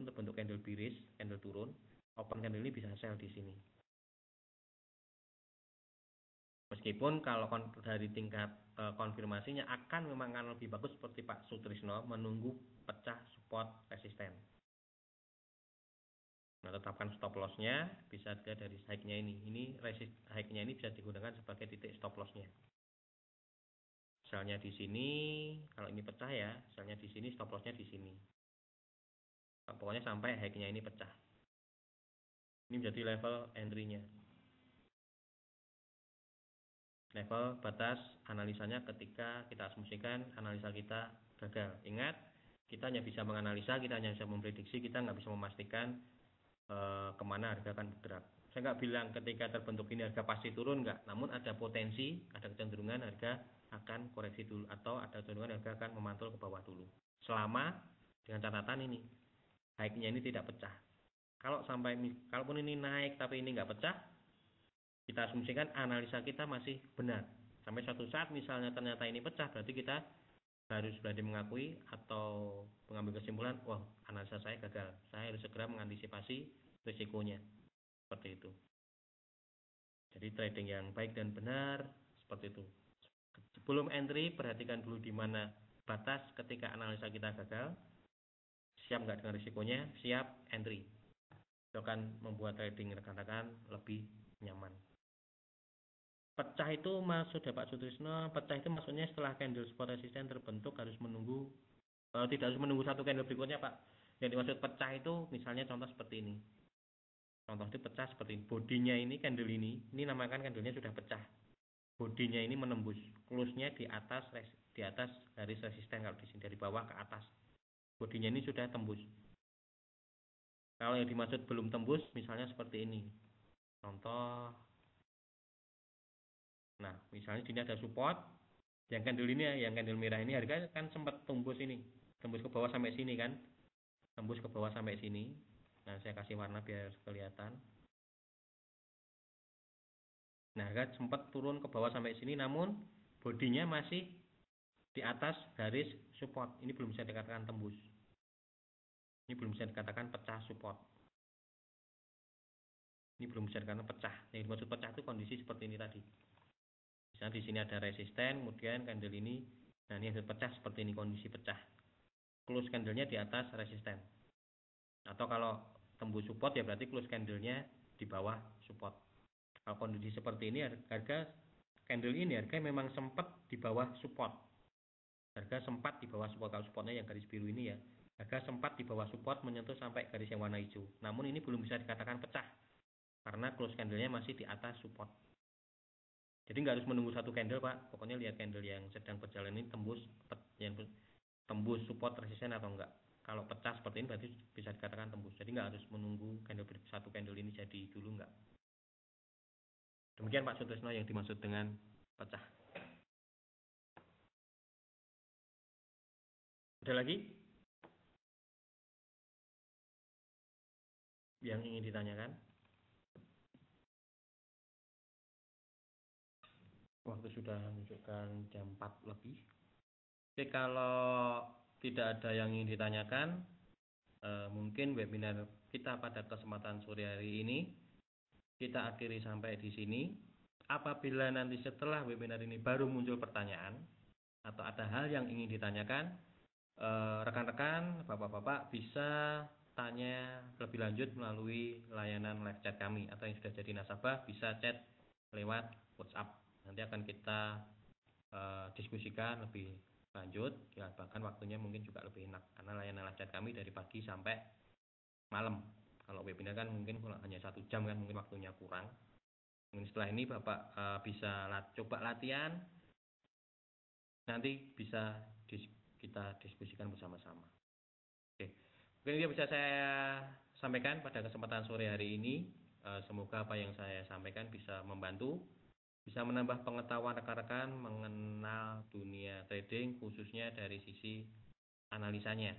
terbentuk candle bearish, candle turun. Open candle ini bisa sell di sini. Meskipun kalau dari tingkat konfirmasinya akan memang lebih bagus seperti Pak Sutrisno menunggu pecah support resisten. Nah, tetapkan stop lossnya bisa dilihat dari high-nya ini. High-nya ini bisa digunakan sebagai titik stop lossnya. Selnya di sini, kalau ini pecah ya, selnya di sini, stop lossnya di sini. Pokoknya sampai high-nya ini pecah. Ini menjadi level entry-nya. Level batas analisanya ketika kita asumsikan analisa kita gagal. Ingat, kita hanya bisa menganalisa, kita hanya bisa memprediksi, kita nggak bisa memastikan kemana harga akan bergerak. Saya nggak bilang ketika terbentuk ini harga pasti turun, nggak. Namun ada potensi, ada kecenderungan harga akan koreksi dulu, atau ada kecenderungan harga akan memantul ke bawah dulu. Selama dengan catatan ini, high-nya ini tidak pecah. Kalaupun ini naik tapi ini nggak pecah, kita asumsikan analisa kita masih benar. Sampai suatu saat misalnya ternyata ini pecah, berarti kita harus berani mengakui atau mengambil kesimpulan, wah, analisa saya gagal. Saya harus segera mengantisipasi risikonya. Seperti itu. Jadi trading yang baik dan benar seperti itu. Sebelum entry, perhatikan dulu di mana batas ketika analisa kita gagal. Siap nggak dengan risikonya? Siap entry. Itu akan membuat trading rekan-rekan lebih nyaman. Pecah itu maksudnya Pak Sutrisno, pecah itu maksudnya setelah candle support resisten terbentuk harus menunggu, tidak harus menunggu satu candle berikutnya Pak. Yang dimaksud pecah itu misalnya contoh seperti ini. Contoh itu pecah seperti ini. Bodinya ini, candle ini namakan candlenya sudah pecah. Bodinya ini menembus, close-nya di atas garis resisten, kalau di sini dari bawah ke atas. Bodinya ini sudah tembus. Kalau yang dimaksud belum tembus, misalnya seperti ini. Contoh, nah misalnya di sini ada support, yang candle ini, yang candle merah ini harga kan sempat tembus ini, tembus ke bawah sampai sini kan, tembus ke bawah sampai sini. Nah saya kasih warna biar kelihatan. Nah harga sempat turun ke bawah sampai sini, namun bodinya masih di atas garis support. Ini belum bisa dikatakan tembus. Ini belum bisa dikatakan pecah support. Ini belum bisa dikatakan pecah. Yang dimaksud pecah itu kondisi seperti ini tadi. Misalnya di sini ada resisten, kemudian candle ini, nah ini ada pecah seperti ini, kondisi pecah. Close candlenya di atas resisten. Atau kalau tembus support ya berarti close candlenya di bawah support. Kalau kondisi seperti ini, harga candle ini harga memang sempat di bawah support. Harga sempat di bawah support. Kalau supportnya yang garis biru ini ya, harga sempat di bawah support menyentuh sampai garis yang warna hijau. Namun ini belum bisa dikatakan pecah karena close candlenya masih di atas support. Jadi nggak harus menunggu satu candle Pak. Pokoknya lihat candle yang sedang berjalan ini tembus support resisten atau enggak. Kalau pecah seperti ini berarti bisa dikatakan tembus. Jadi nggak harus menunggu satu candle ini jadi dulu, enggak. Demikian Pak Sutrisno yang dimaksud dengan pecah. Ada lagi yang ingin ditanyakan? Waktu sudah menunjukkan jam 4 lebih. Oke, kalau tidak ada yang ingin ditanyakan, mungkin webinar kita pada kesempatan sore hari ini kita akhiri sampai di sini. Apabila nanti setelah webinar ini baru muncul pertanyaan atau ada hal yang ingin ditanyakan, rekan-rekan, bapak-bapak bisa tanya lebih lanjut melalui layanan live chat kami, atau yang sudah jadi nasabah bisa chat lewat WhatsApp. Nanti akan kita diskusikan lebih lanjut, ya, bahkan waktunya mungkin juga lebih enak karena layanan live chat kami dari pagi sampai malam. Kalau webinar kan mungkin hanya 1 jam kan, mungkin waktunya kurang. Mungkin setelah ini Bapak bisa coba latihan, nanti bisa kita diskusikan bersama-sama. Oke, mungkin itu bisa saya sampaikan pada kesempatan sore hari ini. Semoga apa yang saya sampaikan bisa membantu, bisa menambah pengetahuan rekan-rekan mengenal dunia trading, khususnya dari sisi analisanya,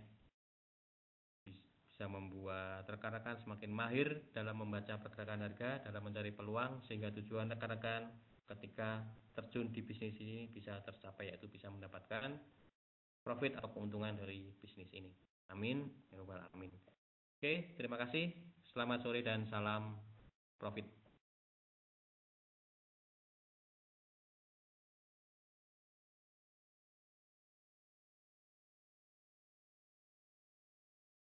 bisa membuat rekan-rekan semakin mahir dalam membaca pergerakan harga, dalam mencari peluang, sehingga tujuan rekan-rekan ketika terjun di bisnis ini bisa tercapai, yaitu bisa mendapatkan profit atau keuntungan dari bisnis ini. Amin ya rabbal alamin. Oke, terima kasih. Selamat sore dan salam profit.